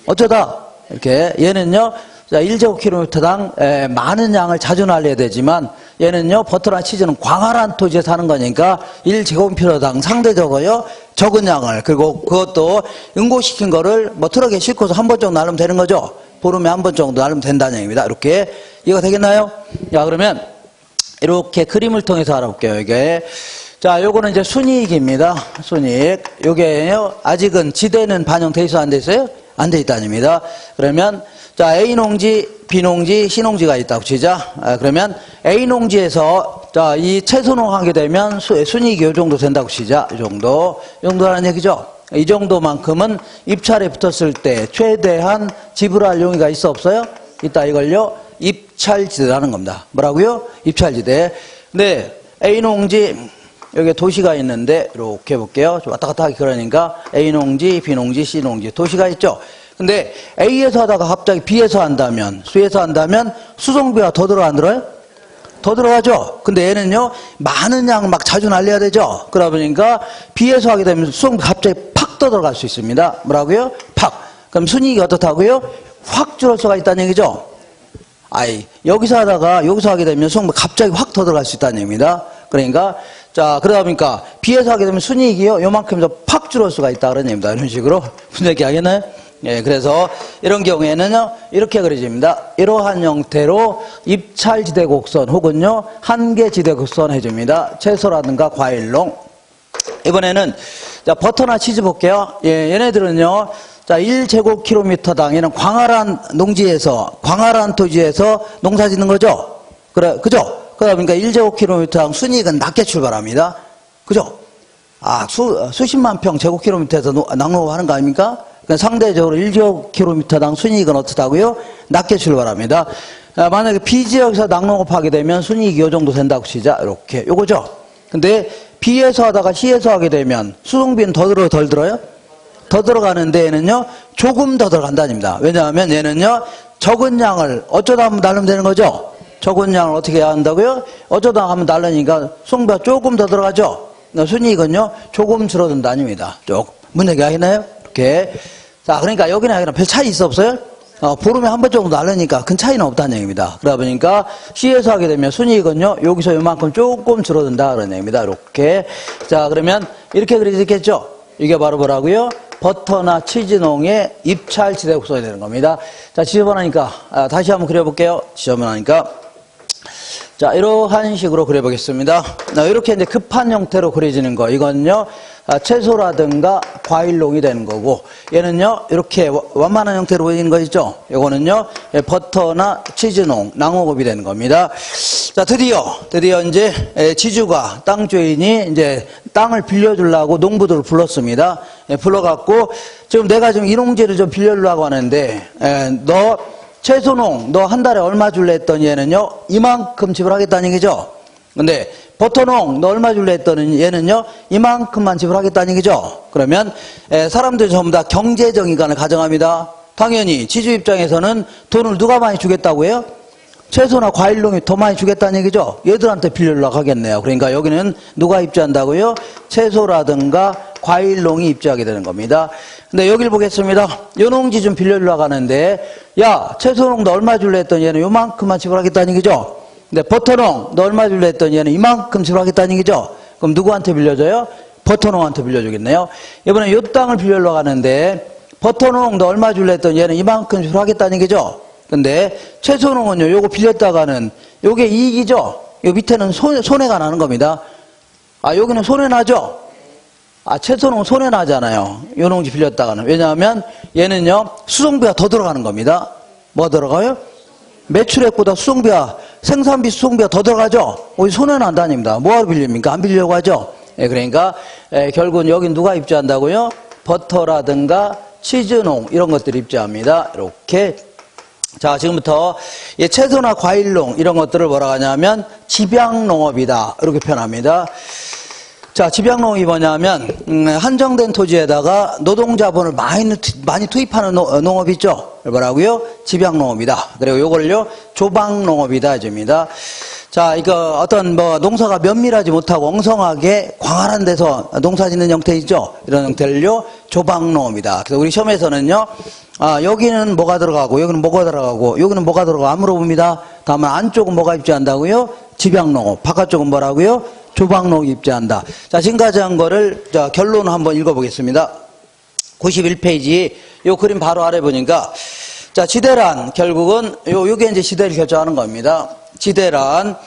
어쩌다. 이렇게. 얘는요, 1제곱킬로미터당 많은 양을 자주 날려야 되지만, 얘는요, 버터나 치즈는 광활한 토지에 사는 거니까 1제곱킬로미터당 상대적으로요, 적은 양을, 그리고 그것도 응고시킨 거를 트럭에 싣고서 한 번 정도 나르면 되는 거죠. 보름에 한 번 정도 나르면 된다는 얘기입니다. 이렇게. 이해가 되겠나요? 자, 그러면 이렇게 그림을 통해서 알아볼게요, 이게. 자, 요거는 이제 순이익입니다. 순이익. 요게요, 아직은 지대는 반영돼 있어, 안 돼 있어요? 안 돼 있다는 얘기입니다. 그러면, 자, A농지, B농지, C농지가 있다고 치자. 그러면 A농지에서, 자, 이 채소농 하게 되면 순이익이 요 정도 된다고 치자. 이 정도라는 얘기죠. 이 정도만큼은 입찰에 붙었을 때 최대한 지불할 용의가 있어 없어요? 있다. 이걸요, 입찰지대라는 겁니다. 뭐라고요? 입찰지대. 네, A농지, 여기 도시가 있는데 이렇게 볼게요. 좀 왔다 갔다 하기 그러니까 A농지, B농지, C농지 도시가 있죠. 근데 A에서 하다가 갑자기 B에서 한다면, 수에서 한다면 수송비가 더 들어 안 들어요? 더 들어가죠. 근데 얘는요 많은 양 막 자주 날려야 되죠. 그러다 보니까 B에서 하게 되면 수송비 갑자기 팍 더 들어갈 수 있습니다. 뭐라고요? 팍. 그럼 순이익이 어떻다고요? 확 줄을 수가 있다는 얘기죠. 여기서 하다가 여기서 하게 되면 수송비 갑자기 확 더 들어갈 수 있다는 얘기입니다. 그러니까 자 그러다 보니까 B에서 하게 되면 순이익이요 요만큼 더 팍 줄을 수가 있다 그런 얘기입니다. 이런 식으로 분석이 하겠나요? 예, 그래서 이런 경우에는요 이렇게 그려집니다. 이러한 형태로 입찰지대 곡선 혹은요 한계지대 곡선 해줍니다. 채소라든가 과일농. 이번에는 자 버터나 치즈 볼게요. 예, 얘네들은요 자 1제곱킬로미터당 얘는 광활한 농지에서 광활한 토지에서 농사 짓는 거죠. 그죠? 그러다 보니까 1제곱킬로미터당 순이익은 낮게 출발합니다. 그죠? 수십만 평 제곱킬로미터에서 낙농하는 거 아닙니까? 상대적으로 1제곱킬로미터당 순이익은 어떻다고요? 낮게 출발합니다. 만약에 B지역에서 낙농업하게 되면 순이익이 이 정도 된다고 치자. 이렇게. 요거죠? 근데 B에서 하다가 C에서 하게 되면 수송비는 더 들어요? 덜 들어요? 더 들어가는데 얘는요, 조금 더 들어간다는 겁니다. 왜냐하면 얘는요, 적은 양을 어쩌다 하면 날르면 되는 거죠? 적은 양을 어떻게 해야 한다고요? 어쩌다 하면 날르니까 수송비가 조금 더 들어가죠? 그러니까 순이익은요, 조금 줄어든다 아닙니다. 조금. 문 얘기하시나요? 이렇게. 자, 그러니까 여기나 여기나 별 차이 있어 없어요? 보름에 한 번 정도 날르니까 큰 차이는 없다는 얘기입니다. 그러다 보니까 C에서 하게 되면 순이익은요, 여기서 요만큼 조금 줄어든다 그런 얘기입니다. 이렇게. 자, 그러면 이렇게 그려지겠죠? 이게 바로 뭐라고요? 버터나 치즈농의 입찰 지대 곡선이 되는 겁니다. 자, 지저분하니까, 다시 한번 그려볼게요. 지저분하니까. 자, 이러한 식으로 그려보겠습니다. 이렇게 이제 급한 형태로 그려지는 거. 이건요, 채소라든가 과일농이 되는 거고, 얘는요, 이렇게 완만한 형태로 보이는 거 있죠? 이거는요, 버터나 치즈농, 낭호급이 되는 겁니다. 자, 드디어 이제 지주가, 땅 주인이 이제 땅을 빌려주려고 농부들을 불렀습니다. 불러갖고, 지금 내가 지금 이 농지를 좀 빌려주려고 하는데, 너 채소농, 너 한 달에 얼마 줄래 했더니 얘는요, 이만큼 지불하겠다는 얘기죠? 근데, 버터농, 너 얼마 줄래 했더니 얘는요, 이만큼만 지불하겠다는 얘기죠? 그러면, 사람들이 전부 다 경제적 인간을 가정합니다. 당연히, 지주 입장에서는 돈을 누가 많이 주겠다고 해요? 채소나 과일농이 더 많이 주겠다는 얘기죠? 얘들한테 빌려주려고 하겠네요. 그러니까 여기는 누가 입주한다고요? 채소라든가 과일농이 입주하게 되는 겁니다. 근데 여기를 보겠습니다. 요 농지 좀 빌려주려고 하는데, 야, 채소농 너 얼마 줄래 했더니 얘는 요만큼만 지불하겠다는 얘기죠? 근데 버터농 너 얼마 줄래 했더니 얘는 이만큼 지불하겠다는 얘기죠? 그럼 누구한테 빌려줘요? 버터농한테 빌려주겠네요. 이번에 요 땅을 빌려주려고 하는데, 버터농 너 얼마 줄래 했더니 얘는 이만큼 지불하겠다는 얘기죠? 근데 채소농은요, 요거 빌렸다가는 요게 이익이죠? 요 밑에는 손해가 나는 겁니다. 여기는 손해 나죠? 채소농은 손해 나잖아요. 요 농지 빌렸다가는. 왜냐하면 얘는요, 수송비가 더 들어가는 겁니다. 뭐 들어가요? 매출액보다 생산비 수송비가 더 들어가죠? 손해 난다닙니다. 뭐하러 빌립니까? 안 빌려고 하죠? 그러니까, 결국은 여긴 누가 입주한다고요? 버터라든가 치즈농, 이런 것들이 입주합니다. 이렇게. 자, 지금부터 채소나 과일농 이런 것들을 뭐라고 하냐면 집약농업이다 이렇게 표현합니다. 자, 집약농업이 뭐냐면 한정된 토지에다가 노동자본을 많이 투입하는 농업 있죠? 뭐라고요? 집약농업이다. 그리고 요걸요 조박농업이다 해줍니다. 자, 이거 어떤 농사가 면밀하지 못하고 엉성하게 광활한 데서 농사 짓는 형태 있죠? 이런 형태를요 조박농업이다. 그래서 우리 시험에서는요 여기는 뭐가 들어가고 여기는 뭐가 들어가고 여기는 뭐가 들어가고 안 물어봅니다. 다만 안쪽은 뭐가 입주한다고요? 집약농업. 바깥쪽은 뭐라고요? 조박농업이 입주한다. 자, 지금까지 한 거를 결론을 한번 읽어보겠습니다. 91페이지 요 그림 바로 아래 보니까 자, 지대란 결국은 요게 이제 지대를 결정하는 겁니다. 지대란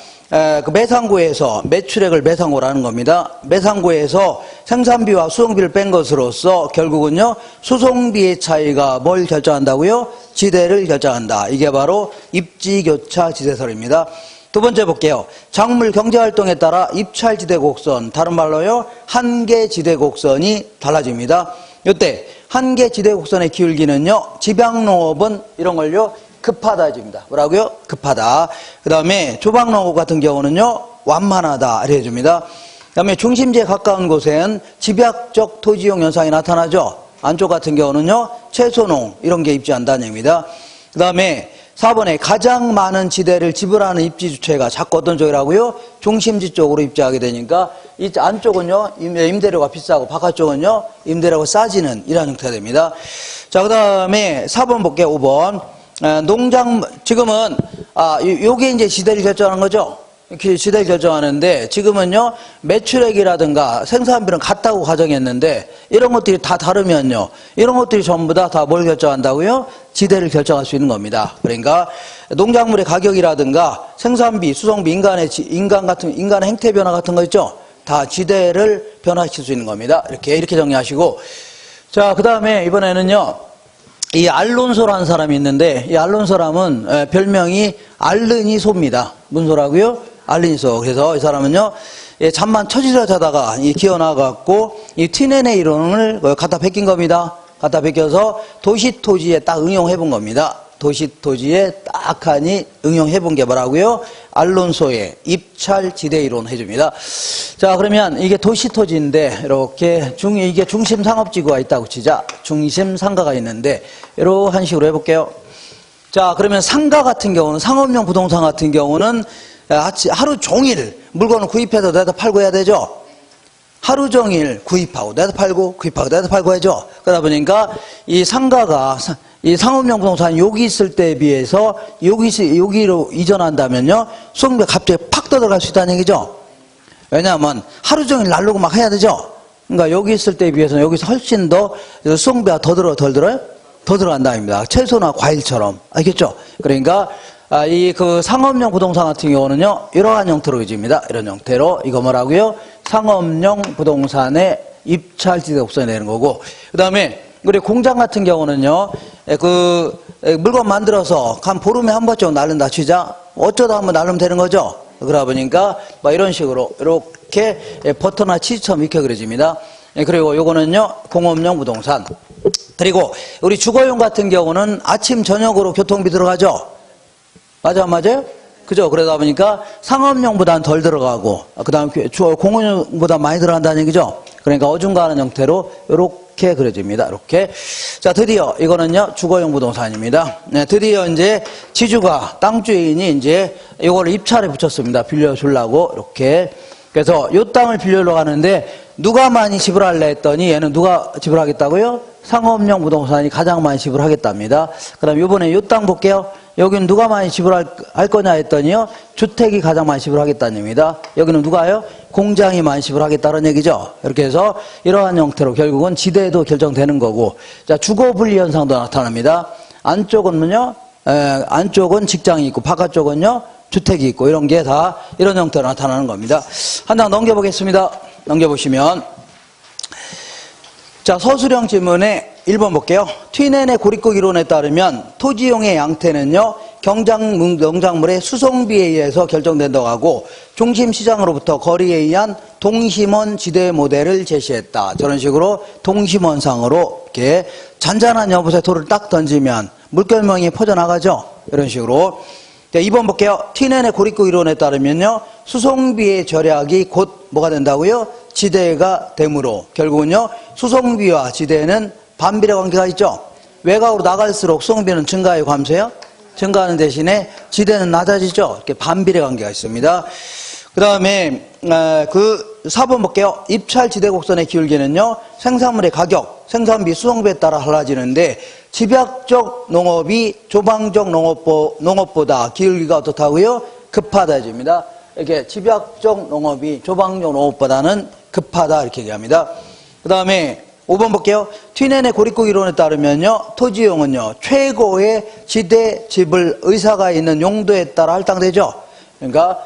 그 매상고에서 매출액을 매상고를 하는 겁니다. 매상고에서 생산비와 수송비를 뺀 것으로서 결국은요 수송비의 차이가 뭘 결정한다고요? 지대를 결정한다. 이게 바로 입지교차 지대설입니다. 두 번째 볼게요. 작물 경제활동에 따라 입찰지대 곡선, 다른 말로요 한계지대 곡선이 달라집니다. 이때 한계지대 곡선의 기울기는요 집약농업은 이런 걸요 급하다 해줍니다. 뭐라고요? 급하다. 그 다음에 조박농업 같은 경우는요 완만하다 이렇게 해줍니다. 그다음에 중심지에 가까운 곳엔 집약적 토지이용 현상이 나타나죠. 안쪽 같은 경우는요, 채소농 이런 게 입지한다는 얘기입니다. 그다음에 4번에 가장 많은 지대를 지불하는 입지 주체가 자꾸 어떤 쪽이라고요? 중심지 쪽으로 입지하게 되니까 이 안쪽은요 임대료가 비싸고 바깥쪽은요 임대료가 싸지는 이런 형태가 됩니다. 자, 그다음에 4번 볼게요. 5번 농장 지금은 요게 이제 지대를 결정하는 거죠. 이렇게 지대를 결정하는데 지금은요 매출액이라든가 생산비는 같다고 가정했는데 이런 것들이 다 다르면요 이런 것들이 전부 다 뭘 결정한다고요? 지대를 결정할 수 있는 겁니다. 그러니까 농작물의 가격이라든가 생산비, 수송비, 인간의 행태 변화 같은 거 있죠? 다 지대를 변화시킬 수 있는 겁니다. 이렇게 정리하시고, 자, 그다음에 이번에는요 이 알론소라는 사람이 있는데 이 알론소람은 별명이 알르니소입니다. 무슨 소라고요? 알르니소. 그래서 이 사람은요 잠만 처지려 자다가 기어나가갖고 이 튀네네 이론을 갖다 베낀 겁니다. 갖다 베껴서 도시토지에 딱 응용해 본 겁니다. 도시토지에 딱하니 응용해 본 게 뭐라고요? 알론소의 입찰지대 이론 해줍니다. 자, 그러면 이게 도시토지인데 이렇게 이게 중심상업지구가 있다고 치자. 중심상가가 있는데 이런 식으로 해볼게요. 자, 그러면 상가 같은 경우는 상업용 부동산 같은 경우는 하루 종일 물건을 구입해서 내다 팔고 해야 되죠. 하루 종일 구입하고 내다 팔고 구입하고 내다 팔고 해죠. 그러다 보니까 이 상가가 이 상업용 부동산 여기 있을 때에 비해서 여기로 이전한다면요 수송비가 갑자기 팍 떠들어갈 수 있다는 얘기죠. 왜냐하면 하루 종일 날르고 막 해야 되죠. 그러니까 여기 있을 때에 비해서는 여기서 훨씬 더 수송비가 덜 들어요? 더 들어간다입니다. 채소나 과일처럼. 알겠죠? 그러니까 그 상업용 부동산 같은 경우는요 이러한 형태로 이집니다. 이런 형태로 이거 뭐라고요? 상업용 부동산의 입찰지대 옵션이 되는 거고, 그 다음에 우리 공장 같은 경우는요 그 물건 만들어서 한 보름에 한 번쯤 날른다 치자. 어쩌다 한번 날르면 되는 거죠. 그러다 보니까 막 이런 식으로 이렇게 버터나 치즈처럼 이렇게 그려집니다. 그리고 요거는요 공업용 부동산. 그리고 우리 주거용 같은 경우는 아침 저녁으로 교통비 들어가죠. 맞아, 안 맞아요? 그죠? 그러다 보니까 상업용보다는 덜 들어가고, 그 다음 공업용보다 많이 들어간다는 얘기죠? 그러니까 어중간한 형태로 이렇게 그려집니다. 이렇게. 자, 드디어 이거는요, 주거용 부동산입니다. 네, 드디어 이제 지주가, 땅 주인이 이제 이거를 입찰에 붙였습니다. 빌려주려고, 이렇게. 그래서 이 땅을 빌려러 가는데 누가 많이 지불할래 했더니 얘는 누가 지불하겠다고요? 상업용 부동산이 가장 많이 지불하겠답니다. 그 다음 이번에 이 땅 볼게요. 여기는 누가 많이 지불할 거냐 했더니요 주택이 가장 많이 지불하겠다는 얘기입니다. 여기는 누가요? 공장이 많이 지불하겠다는 얘기죠. 이렇게 해서 이러한 형태로 결국은 지대도 결정되는 거고, 자, 주거 분리 현상도 나타납니다. 안쪽은요 안쪽은 직장이 있고 바깥쪽은요 주택이 있고, 이런 게 다 이런 형태로 나타나는 겁니다. 한 장 넘겨보겠습니다. 넘겨보시면, 자, 서술형 질문에 1번 볼게요. 튀넨의 고립국 이론에 따르면 토지용의 양태는요 농작물의 수송비에 의해서 결정된다고 하고, 중심시장으로부터 거리에 의한 동심원 지대 모델을 제시했다. 저런 식으로 동심원상으로 이렇게 잔잔한 여보세 돌을 딱 던지면 물결멍이 퍼져나가죠. 이런 식으로. 2번 볼게요. 튀넨의 고립국 이론에 따르면요 수송비의 절약이 곧 뭐가 된다고요? 지대가 되므로 결국은요 수송비와 지대는 반비례 관계가 있죠. 외곽으로 나갈수록 수송비는 증가해요, 감소해요? 증가하는 대신에 지대는 낮아지죠. 이렇게 반비례 관계가 있습니다. 그 다음에 그 4번 볼게요. 입찰 지대 곡선의 기울기는요 생산물의 가격, 생산비, 수송비에 따라 달라지는데 집약적 농업이 조방적 농업보다 기울기가 어떻다고요? 급하다 해줍니다. 이렇게 집약적 농업이 조방적 농업보다는 급하다 이렇게 얘기합니다. 그 다음에 5번 볼게요. 튀넨의 고립국 이론에 따르면요 토지용은요 최고의 지대 지불 의사가 있는 용도에 따라 할당되죠. 그러니까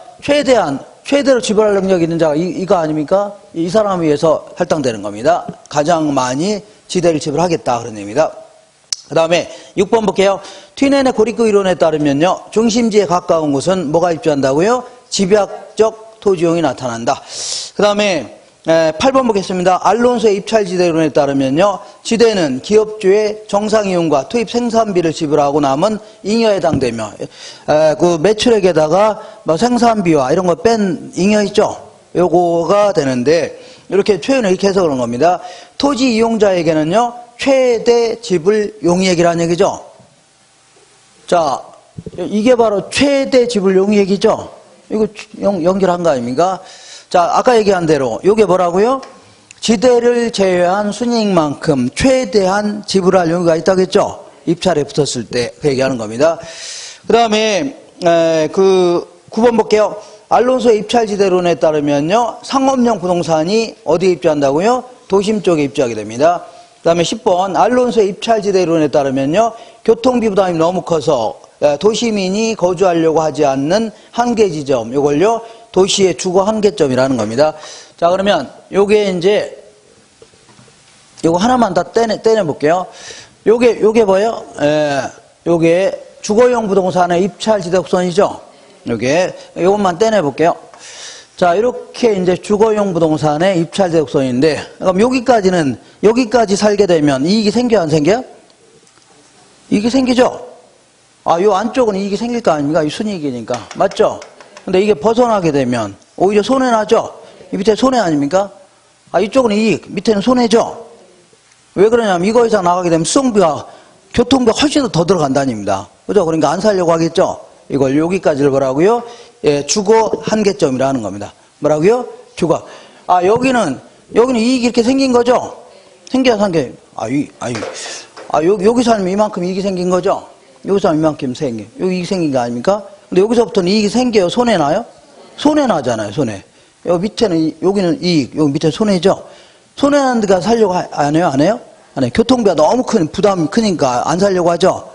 최대로 지불할 능력이 있는 자가 이거 아닙니까? 이 사람을 위해서 할당되는 겁니다. 가장 많이 지대를 지불하겠다 그런 의미입니다. 그 다음에 6번 볼게요. 튀넨의 고립국 이론에 따르면요 중심지에 가까운 곳은 뭐가 입주한다고요? 집약적 토지용이 나타난다. 그 다음에 8번 보겠습니다. 알론소의 입찰지대론에 따르면요 지대는 기업주의 정상이용과 투입 생산비를 지불하고 남은 잉여에 해당되며 그 매출액에다가 뭐 생산비와 이런 거 뺀 잉여 있죠. 요거가 되는데, 이렇게 표현을 이렇게 해서 그런 겁니다. 토지 이용자에게는요, 최대 지불 용이액이라는 얘기죠. 자, 이게 바로 최대 지불 용이액이죠. 이거 연결한 거 아닙니까? 자, 아까 얘기한 대로, 요게 뭐라고요? 지대를 제외한 순이익만큼 최대한 지불할 용의가 있다고 했죠? 입찰에 붙었을 때 그 얘기하는 겁니다. 그 다음에, 9번 볼게요. 알론소의 입찰지대론에 따르면요, 상업용 부동산이 어디에 입주한다고요? 도심 쪽에 입주하게 됩니다. 그 다음에 10번, 알론소의 입찰지대론에 따르면요, 교통비 부담이 너무 커서 도시민이 거주하려고 하지 않는 한계 지점, 요걸요, 도시의 주거 한계점이라는 겁니다. 자, 그러면 요게 이제, 요거 하나만 다 떼내볼게요. 요게 뭐예요? 요게 주거용 부동산의 입찰지대곡선이죠? 요것만 떼내볼게요. 자, 이렇게 이제 주거용 부동산의 입찰지대곡선인데, 그럼 여기까지 살게 되면 이익이 생겨요, 안 생겨요? 이익이 생기죠? 아, 요 안쪽은 이익이 생길 거 아닙니까? 이 순이익이니까. 맞죠? 근데 이게 벗어나게 되면 오히려 손해나죠? 이 밑에 손해 아닙니까? 아, 이쪽은 이익, 밑에는 손해죠? 왜 그러냐면 이거 이상 나가게 되면 수송비가, 교통비가 훨씬 더 들어간다입니다. 그죠? 그러니까 안 살려고 하겠죠? 이걸 여기까지를 뭐라고요? 예, 주거 한계점이라는 겁니다. 뭐라고요? 주거. 아, 여기는 이익이 이렇게 생긴 거죠? 생겨요. 여기서 하면 이만큼 이익이 생긴 거죠? 여기서 하면 이만큼 여기 이익이 생긴 거 아닙니까? 근데 여기서부터는 이익이 생겨요? 손해나요? 손해나잖아요, 손해. 여기 밑에는, 여기는 이익, 여기 밑에 손해죠? 손해나는 데가 살려고 안 해요? 안 해요? 안 해요. 교통비가 너무 부담이 크니까 안 살려고 하죠?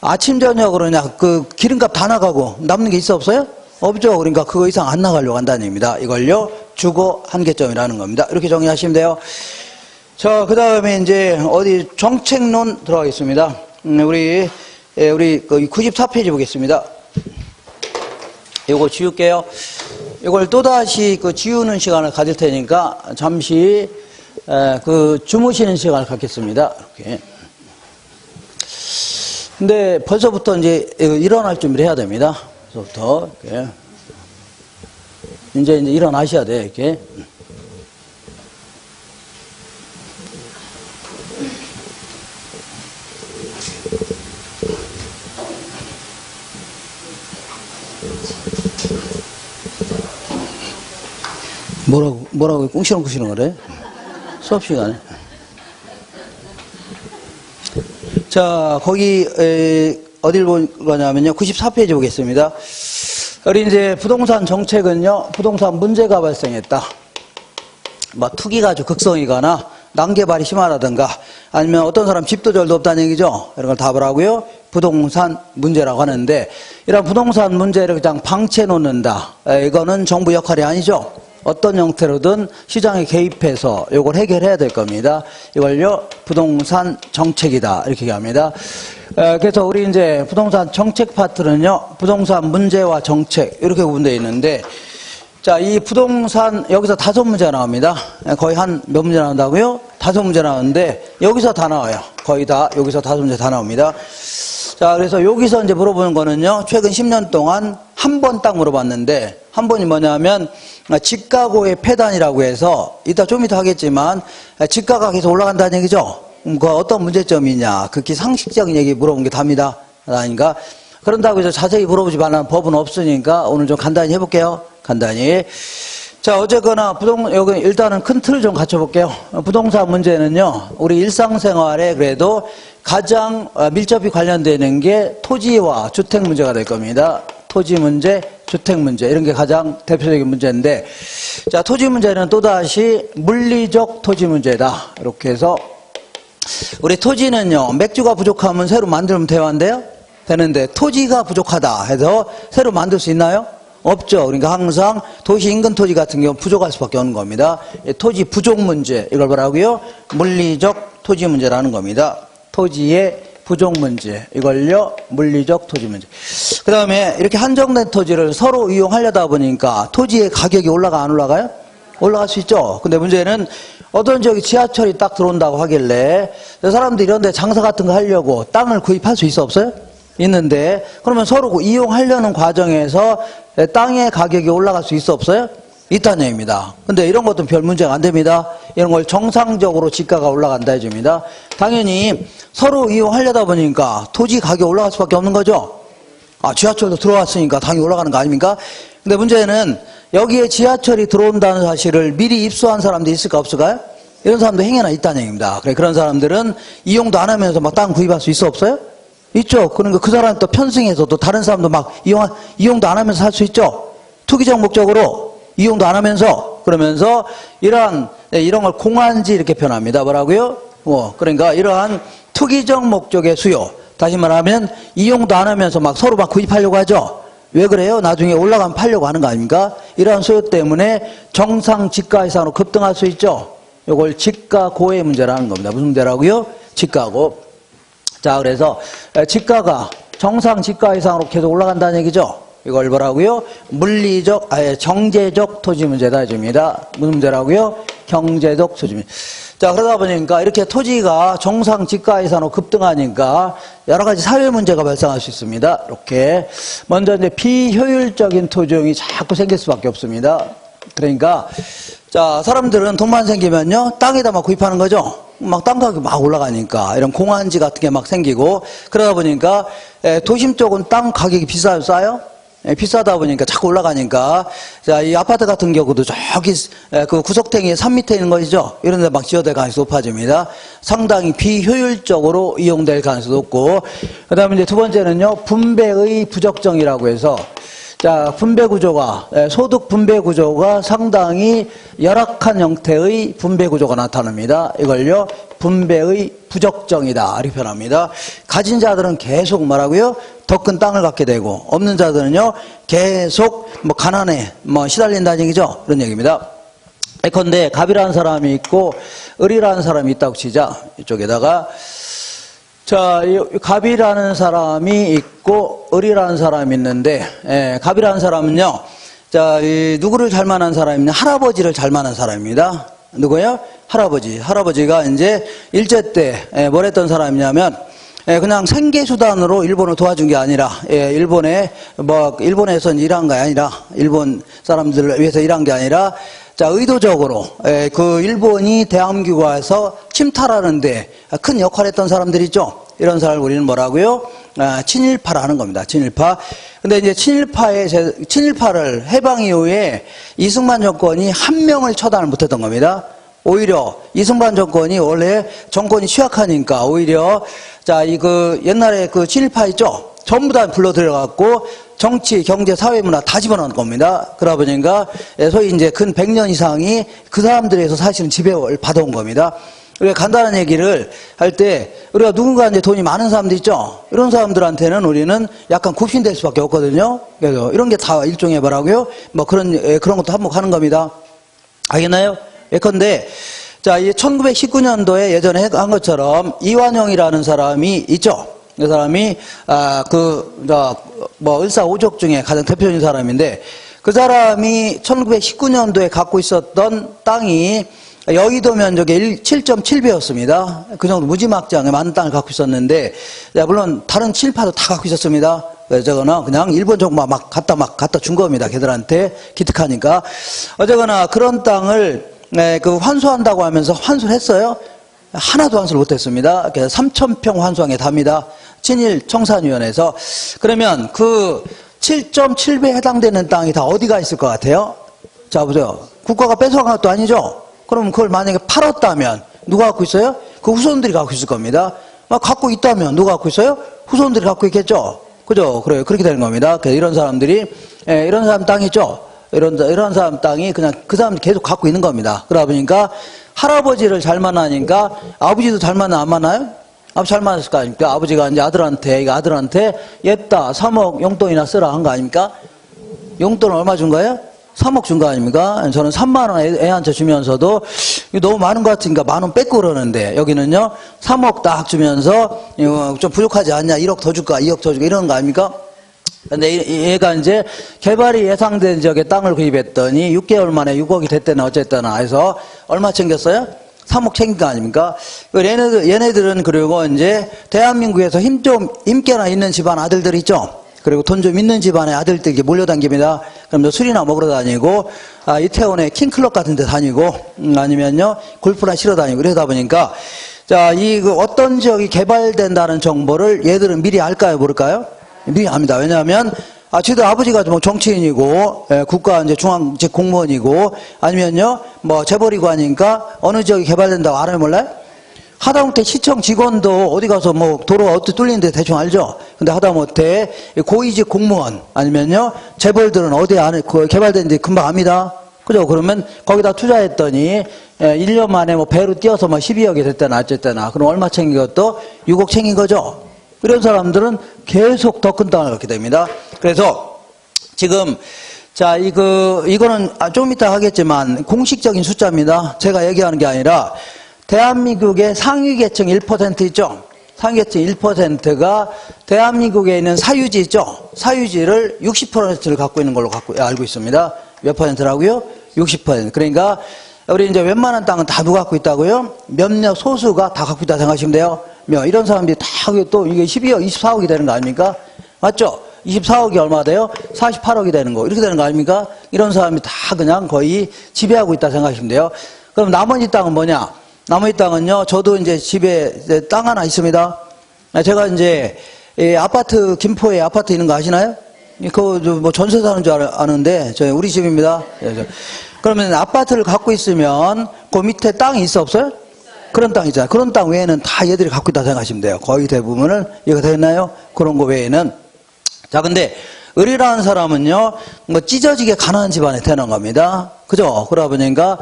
아침, 저녁으로 그냥 기름값 다 나가고 남는 게 있어 없어요? 없죠. 그러니까 그거 이상 안 나가려고 한다는 얘기입니다. 이걸요, 주거 한계점이라는 겁니다. 이렇게 정리하시면 돼요. 자, 그 다음에 이제 어디 정책론 들어가겠습니다. 우리 94페이지 보겠습니다. 이거 지울게요. 이걸 또다시 지우는 시간을 가질 테니까 잠시 주무시는 시간을 갖겠습니다. 이렇게. 근데 벌써부터 이제 일어날 준비를 해야 됩니다. 벌써부터 이렇게. 이제 일어나셔야 돼요, 이렇게. 뭐라고 꿍시렁꿍시렁 그래? 수업 시간에. 자, 거기, 어딜 볼 거냐면요. 94페이지 보겠습니다. 우리 이제 부동산 정책은요, 부동산 문제가 발생했다. 뭐, 투기가 아주 극성이거나, 난개발이 심하다든가, 아니면 어떤 사람 집도 절도 없다는 얘기죠. 이런 걸 답을 하고요. 부동산 문제라고 하는데, 이런 부동산 문제를 그냥 방치해 놓는다. 이거는 정부 역할이 아니죠. 어떤 형태로든 시장에 개입해서 이걸 해결해야 될 겁니다. 이걸요, 부동산 정책이다. 이렇게 얘기합니다. 그래서 우리 이제 부동산 정책 파트는요, 부동산 문제와 정책, 이렇게 구분되어 있는데, 자, 이 부동산, 여기서 5문제가 나옵니다. 거의 한 몇 문제 나온다고요? 5문제 나오는데, 여기서 다 나와요. 거의 다, 여기서 5문제 다 나옵니다. 자, 그래서 여기서 이제 물어보는 거는요, 최근 10년 동안 한 번 딱 물어봤는데, 한 번이 뭐냐면, 집가고의 폐단이라고 해서, 좀 이따 하겠지만, 집가가 계속 올라간다는 얘기죠? 그 어떤 문제점이냐, 극히 상식적인 얘기 물어본 게 답니다. 아닌가? 그런다고 해서 자세히 물어보지 말라는 법은 없으니까 오늘 좀 간단히 해볼게요. 간단히. 자, 어쨌거나 여기 일단은 큰 틀을 좀 갖춰볼게요. 부동산 문제는요, 우리 일상생활에 그래도 가장 밀접히 관련되는 게 토지와 주택 문제가 될 겁니다. 토지 문제, 주택 문제, 이런 게 가장 대표적인 문제인데, 자, 토지 문제는 또다시 물리적 토지 문제다. 이렇게 해서, 우리 토지는요, 맥주가 부족하면 새로 만들면 돼요? 되는데, 토지가 부족하다 해서 새로 만들 수 있나요? 없죠. 그러니까 항상 도시 인근 토지 같은 경우 부족할 수밖에 없는 겁니다. 토지 부족 문제, 이걸 뭐라고요? 물리적 토지 문제라는 겁니다. 토지의 부족 문제, 이걸요, 물리적 토지 문제. 그 다음에 이렇게 한정된 토지를 서로 이용하려다 보니까 토지의 가격이 올라가 안 올라가요? 올라갈 수 있죠. 근데 문제는 어떤 지역에 지하철이 딱 들어온다고 하길래 사람들이 이런 데 장사 같은 거 하려고 땅을 구입할 수 있어 없어요? 있는데, 그러면 서로 이용하려는 과정에서 땅의 가격이 올라갈 수 있어 없어요? 있다는 얘기입니다. 근데 이런 것도 별 문제가 안 됩니다. 이런 걸 정상적으로 지가가 올라간다 해줍니다. 당연히 서로 이용하려다 보니까 토지 가격이 올라갈 수밖에 없는 거죠. 지하철도 들어왔으니까 당연히 올라가는 거 아닙니까? 근데 문제는 여기에 지하철이 들어온다는 사실을 미리 입수한 사람도 있을까 없을까요? 이런 사람도 행여나 있다는 얘기입니다. 그래, 그런 사람들은 이용도 안 하면서 막 땅 구입할 수 있어 없어요? 있죠. 그러니까 그 사람 또 편승해서 또 다른 사람도 막 이용도 안 하면서 살 수 있죠. 투기적 목적으로 이용도 안 하면서, 그러면서 이런 걸 공한지 이렇게 표현합니다. 뭐라고요? 그러니까 이러한 투기적 목적의 수요. 다시 말하면 이용도 안 하면서 막 서로 막 구입하려고 하죠. 왜 그래요? 나중에 올라가면 팔려고 하는 거 아닙니까? 이러한 수요 때문에 정상 지가 이상으로 급등할 수 있죠. 이걸 지가고의 문제라는 겁니다. 무슨 문제라고요? 지가고. 자, 그래서 지가가 정상 지가 이상으로 계속 올라간다는 얘기죠. 이걸 뭐라고요? 경제적 토지 문제다 해줍니다. 무슨 문제라고요? 경제적 토지 문제. 자, 그러다 보니까 이렇게 토지가 정상 지가 이상으로 급등하니까 여러 가지 사회 문제가 발생할 수 있습니다. 이렇게. 먼저 이제 비효율적인 토지용이 자꾸 생길 수밖에 없습니다. 그러니까, 자, 사람들은 돈만 생기면요, 땅에다 막 구입하는 거죠. 막 땅 가격이 막 올라가니까 이런 공한지 같은 게 막 생기고, 그러다 보니까 도심 쪽은 땅 가격이 싸요? 비싸다 보니까 자꾸 올라가니까, 자, 이 아파트 같은 경우도 저기 그 구석탱이에 산 밑에 있는 것이죠. 이런 데 막 지어될 가능성이 높아집니다. 상당히 비효율적으로 이용될 가능성이 높고, 그 다음에 이제 두 번째는요, 분배의 부적정이라고 해서, 자, 분배 구조가, 소득 분배 구조가 상당히 열악한 형태의 분배 구조가 나타납니다. 이걸요, 분배의 부적정이다. 이렇게 표현합니다. 가진 자들은 계속 뭐라고요? 더 큰 땅을 갖게 되고, 없는 자들은요, 계속 가난에 시달린다는 얘기죠. 그런 얘기입니다. 예컨대 갑이라는 사람이 있고, 을이라는 사람이 있다고 치자. 이쪽에다가. 자, 갑이라는 사람이 있고 을이라는 사람이 있는데, 갑이라는 사람은요, 자, 누구를 잘 만난 사람이냐? 할아버지를 잘 만난 사람입니다. 누구예요? 할아버지. 할아버지가 이제 일제 때 뭘 했던 사람이냐면, 그냥 생계수단으로 일본을 도와준 게 아니라, 일본에서 일한 게 아니라, 일본 사람들을 위해서 일한 게 아니라, 자, 의도적으로, 그 일본이 대한민국에 와서 침탈하는데 큰 역할을 했던 사람들 있죠? 이런 사람을 우리는 뭐라고요? 친일파라는 겁니다. 친일파. 근데 이제 친일파를 해방 이후에 이승만 정권이 한 명을 처단을 못했던 겁니다. 오히려 이승만 정권이 원래 정권이 취약하니까 오히려, 자, 옛날에 그 친일파 있죠? 전부 다 불러 들여갖고 정치, 경제, 사회, 문화 다 집어넣은 겁니다. 그러다 보니까 소위 이제 근 100년 이상이 그 사람들에서 사실은 지배를 받아온 겁니다. 우리가 간단한 얘기를 할 때 우리가 누군가 이제 돈이 많은 사람들 있죠? 이런 사람들한테는 우리는 약간 굽신될 수밖에 없거든요. 그래서 이런 게 다 일종의 뭐라고요? 그런 것도 한몫하는 겁니다. 알겠나요? 예컨대, 자, 이 1919년도에 예전에 한 것처럼 이완용이라는 사람이 있죠? 이 사람이, 을사오족 중에 가장 대표적인 사람인데, 그 사람이 1919년도에 갖고 있었던 땅이 여의도 면적의 7.7배였습니다. 그 정도 무지막지하게 많은 땅을 갖고 있었는데, 물론 다른 친일파도 다 갖고 있었습니다. 그래서 저거는 그냥 일본 정부가 막 갖다 준 겁니다. 걔들한테 기특하니까. 어쨌거나 그런 땅을 환수한다고 하면서 환수를 했어요. 하나도 환수를 못했습니다. 그래서 3,000평 환수한 게 답니다. 친일 청산위원회에서. 그러면 그 7.7배에 해당되는 땅이 다 어디가 있을 것 같아요? 자, 보세요. 국가가 뺏어간 것도 아니죠? 그럼 그걸 만약에 팔았다면 누가 갖고 있어요? 그 후손들이 갖고 있을 겁니다. 갖고 있다면 누가 갖고 있어요? 후손들이 갖고 있겠죠? 그죠? 그래요. 그렇게 되는 겁니다. 그래서 이런 사람들이, 이런 사람 땅이 있죠? 이런 사람 땅이 그냥 그 사람들이 계속 갖고 있는 겁니다. 그러다 보니까 할아버지를 잘 만나니까 아버지도 잘 만나, 안 만나요? 잘 만났을 거 아닙니까? 아버지가 이제 아들한테 옛다 3억 용돈이나 쓰라 한 거 아닙니까? 용돈을 얼마 준 거예요? 3억 준 거 아닙니까? 저는 3만 원 애한테 주면서도 너무 많은 것 같으니까 10,000원 뺏고 그러는데, 여기는요 3억 딱 주면서 좀 부족하지 않냐, 1억 더 줄까, 2억 더 줄까, 이런 거 아닙니까? 근데 얘가 이제 개발이 예상된 지역에 땅을 구입했더니 6개월 만에 6억이 됐대나 어쨌거나 해서 얼마 챙겼어요? 3억 챙긴 거 아닙니까? 얘네들은 그리고 이제 대한민국에서 힘 꽤나 있는 집안 아들들 있죠? 그리고 돈 좀 있는 집안의 아들들이 몰려다닙니다. 그럼 술이나 먹으러 다니고, 이태원의 킹클럽 같은 데 다니고, 아니면요, 골프나 치러 다니고, 이러다 보니까, 자, 어떤 지역이 개발된다는 정보를 얘들은 미리 알까요, 모를까요? 미리 압니다. 왜냐하면, 저희들 아버지가 뭐 정치인이고, 국가 이제 중앙직 공무원이고, 아니면요, 뭐 재벌이고 하니까 어느 지역이 개발된다고 알아요, 몰라요? 하다못해 시청 직원도 어디 가서 뭐 도로가 어떻게 뚫리는데 대충 알죠? 근데 하다못해 고위직 공무원 아니면요 재벌들은 어디 안에 개발되는지 금방 압니다. 그죠? 그러면 거기다 투자했더니 1년 만에 뭐 배로 뛰어서 뭐 12억이 됐다나 어쨌다나 그럼 얼마 챙긴 것도 6억 챙긴 거죠? 이런 사람들은 계속 더 큰 땅을 갖게 됩니다. 그래서 지금 자, 이거는 좀 이따 하겠지만 공식적인 숫자입니다. 제가 얘기하는 게 아니라 대한민국의 상위 계층 1% 있죠? 상위 계층 1%가 대한민국에 있는 사유지 있죠? 사유지를 60%를 갖고 있는 걸로 알고 있습니다. 몇 퍼센트라고요? 60%. 그러니까 우리 이제 웬만한 땅은 다 누가 갖고 있다고요? 몇몇 소수가 다 갖고 있다 생각하시면 돼요. 이런 사람들이 다 또 이게 12억, 24억이 되는 거 아닙니까? 맞죠? 24억이 얼마 돼요? 48억이 되는 거. 이렇게 되는 거 아닙니까? 이런 사람이 다 그냥 거의 지배하고 있다 생각하시면 돼요. 그럼 나머지 땅은 뭐냐? 나머지 땅은요, 저도 이제 집에 땅 하나 있습니다. 제가 이제, 아파트, 김포에 아파트 있는 거 아시나요? 그거 뭐 전세 사는 줄 아는데, 우리 집입니다. 그러면 아파트를 갖고 있으면, 그 밑에 땅이 있어, 없어요? 그런 땅 있잖아요. 그런 땅 외에는 다 얘들이 갖고 있다 생각하시면 돼요. 거의 대부분은. 이거 됐나요? 그런 거 외에는. 자, 근데, 을이라는 사람은요, 뭐 찢어지게 가난한 집안에 태어난 겁니다. 그죠? 그러다 보니까,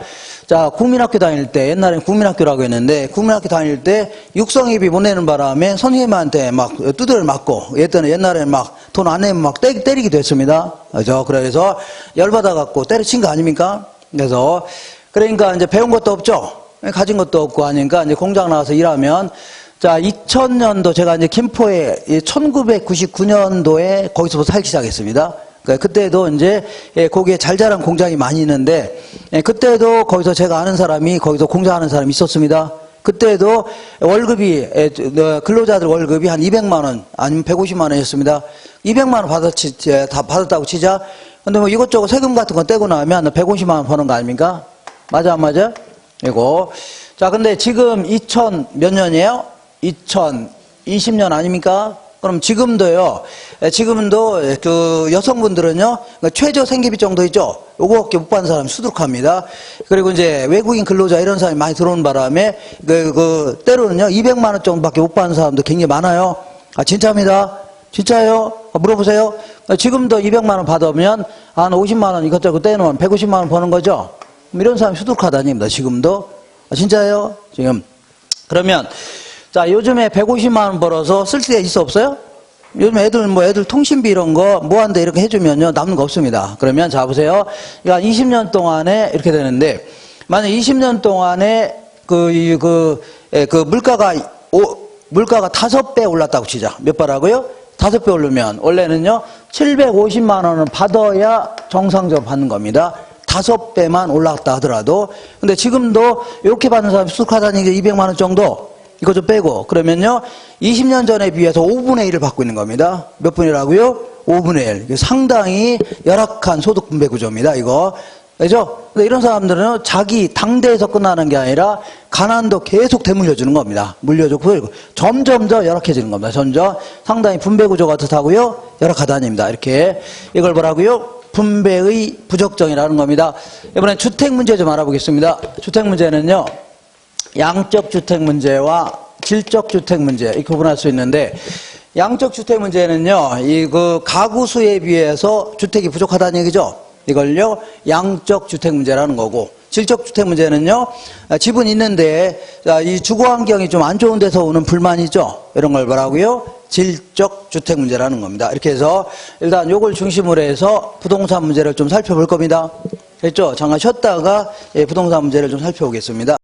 자, 국민학교 다닐 때, 옛날엔 국민학교라고 했는데, 국민학교 다닐 때 육성회비 못 내는 바람에 선생님한테 막 두드려 맞고, 옛날에는 막 돈 안 내면 막 때리기도 했습니다. 그죠? 그래서 열받아갖고 때려친 거 아닙니까? 그러니까 이제 배운 것도 없죠? 가진 것도 없고 하니까 이제 공장 나가서 일하면, 자, 2000년도 제가 이제 김포에 1999년도에 거기서부터 살기 시작했습니다. 그때도 이제 거기에 잘 자란 공장이 많이 있는데 그때도 거기서 제가 아는 사람이 거기서 공장하는 사람이 있었습니다. 그때도 월급이 근로자들 월급이 한 200만 원 아니면 150만 원이었습니다. 200만 원 받았다고 치자. 근데 뭐 이것저것 세금 같은 거 떼고 나면 150만 원 버는 거 아닙니까? 맞아 안 맞아? 이거. 자, 근데 지금 2000 몇 년이에요? 2020년 아닙니까? 그럼 지금도 그 여성분들은요, 최저 생계비 정도 있죠? 요거밖에 못 받는 사람이 수두룩합니다. 그리고 이제 외국인 근로자 이런 사람이 많이 들어오는 바람에, 때로는요, 200만 원 정도밖에 못 받는 사람도 굉장히 많아요. 진짜입니다. 진짜예요? 물어보세요. 지금도 200만 원 받으면 한 50만 원 이것저것 떼놓으면 150만 원 버는 거죠? 이런 사람이 수두룩하다닙니다. 지금도. 진짜예요? 지금. 그러면, 자, 요즘에 150만 원 벌어서 쓸 데 있어 없어요? 요즘 애들 통신비 이런 거 뭐한데 이렇게 해주면요 남는 거 없습니다. 그러면 자 보세요. 야 20년 동안에 이렇게 되는데 만약 20년 동안에 물가가 5배 올랐다고 치자. 몇 배라고요? 5배 오르면 원래는요 750만 원을 받아야 정상적으로 받는 겁니다. 5배만 올랐다 하더라도. 근데 지금도 이렇게 받는 사람이 수북하다니 200만 원 정도. 이거 좀 빼고 그러면요 20년 전에 비해서 5분의 1을 받고 있는 겁니다. 몇 분이라고요? 5분의 1. 상당히 열악한 소득 분배 구조입니다. 이거. 그죠? 근데 이런 사람들은 자기 당대에서 끝나는 게 아니라 가난도 계속 되물려주는 겁니다. 물려주고 점점 더 열악해지는 겁니다. 점점 상당히 분배 구조가 어떻다고요? 열악하다닙니다. 이렇게 이걸 뭐라고요? 분배의 부적정이라는 겁니다. 이번엔 주택 문제 좀 알아보겠습니다. 주택 문제는요. 양적 주택 문제와 질적 주택 문제 이렇게 구분할 수 있는데 양적 주택 문제는요 가구 수에 비해서 주택이 부족하다는 얘기죠. 이걸요 양적 주택 문제라는 거고 질적 주택 문제는요 집은 있는데 이 주거 환경이 좀 안 좋은 데서 오는 불만이죠. 이런 걸 뭐라고요? 질적 주택 문제라는 겁니다. 이렇게 해서 일단 요걸 중심으로 해서 부동산 문제를 좀 살펴볼 겁니다. 됐죠? 잠깐 쉬었다가 부동산 문제를 좀 살펴보겠습니다.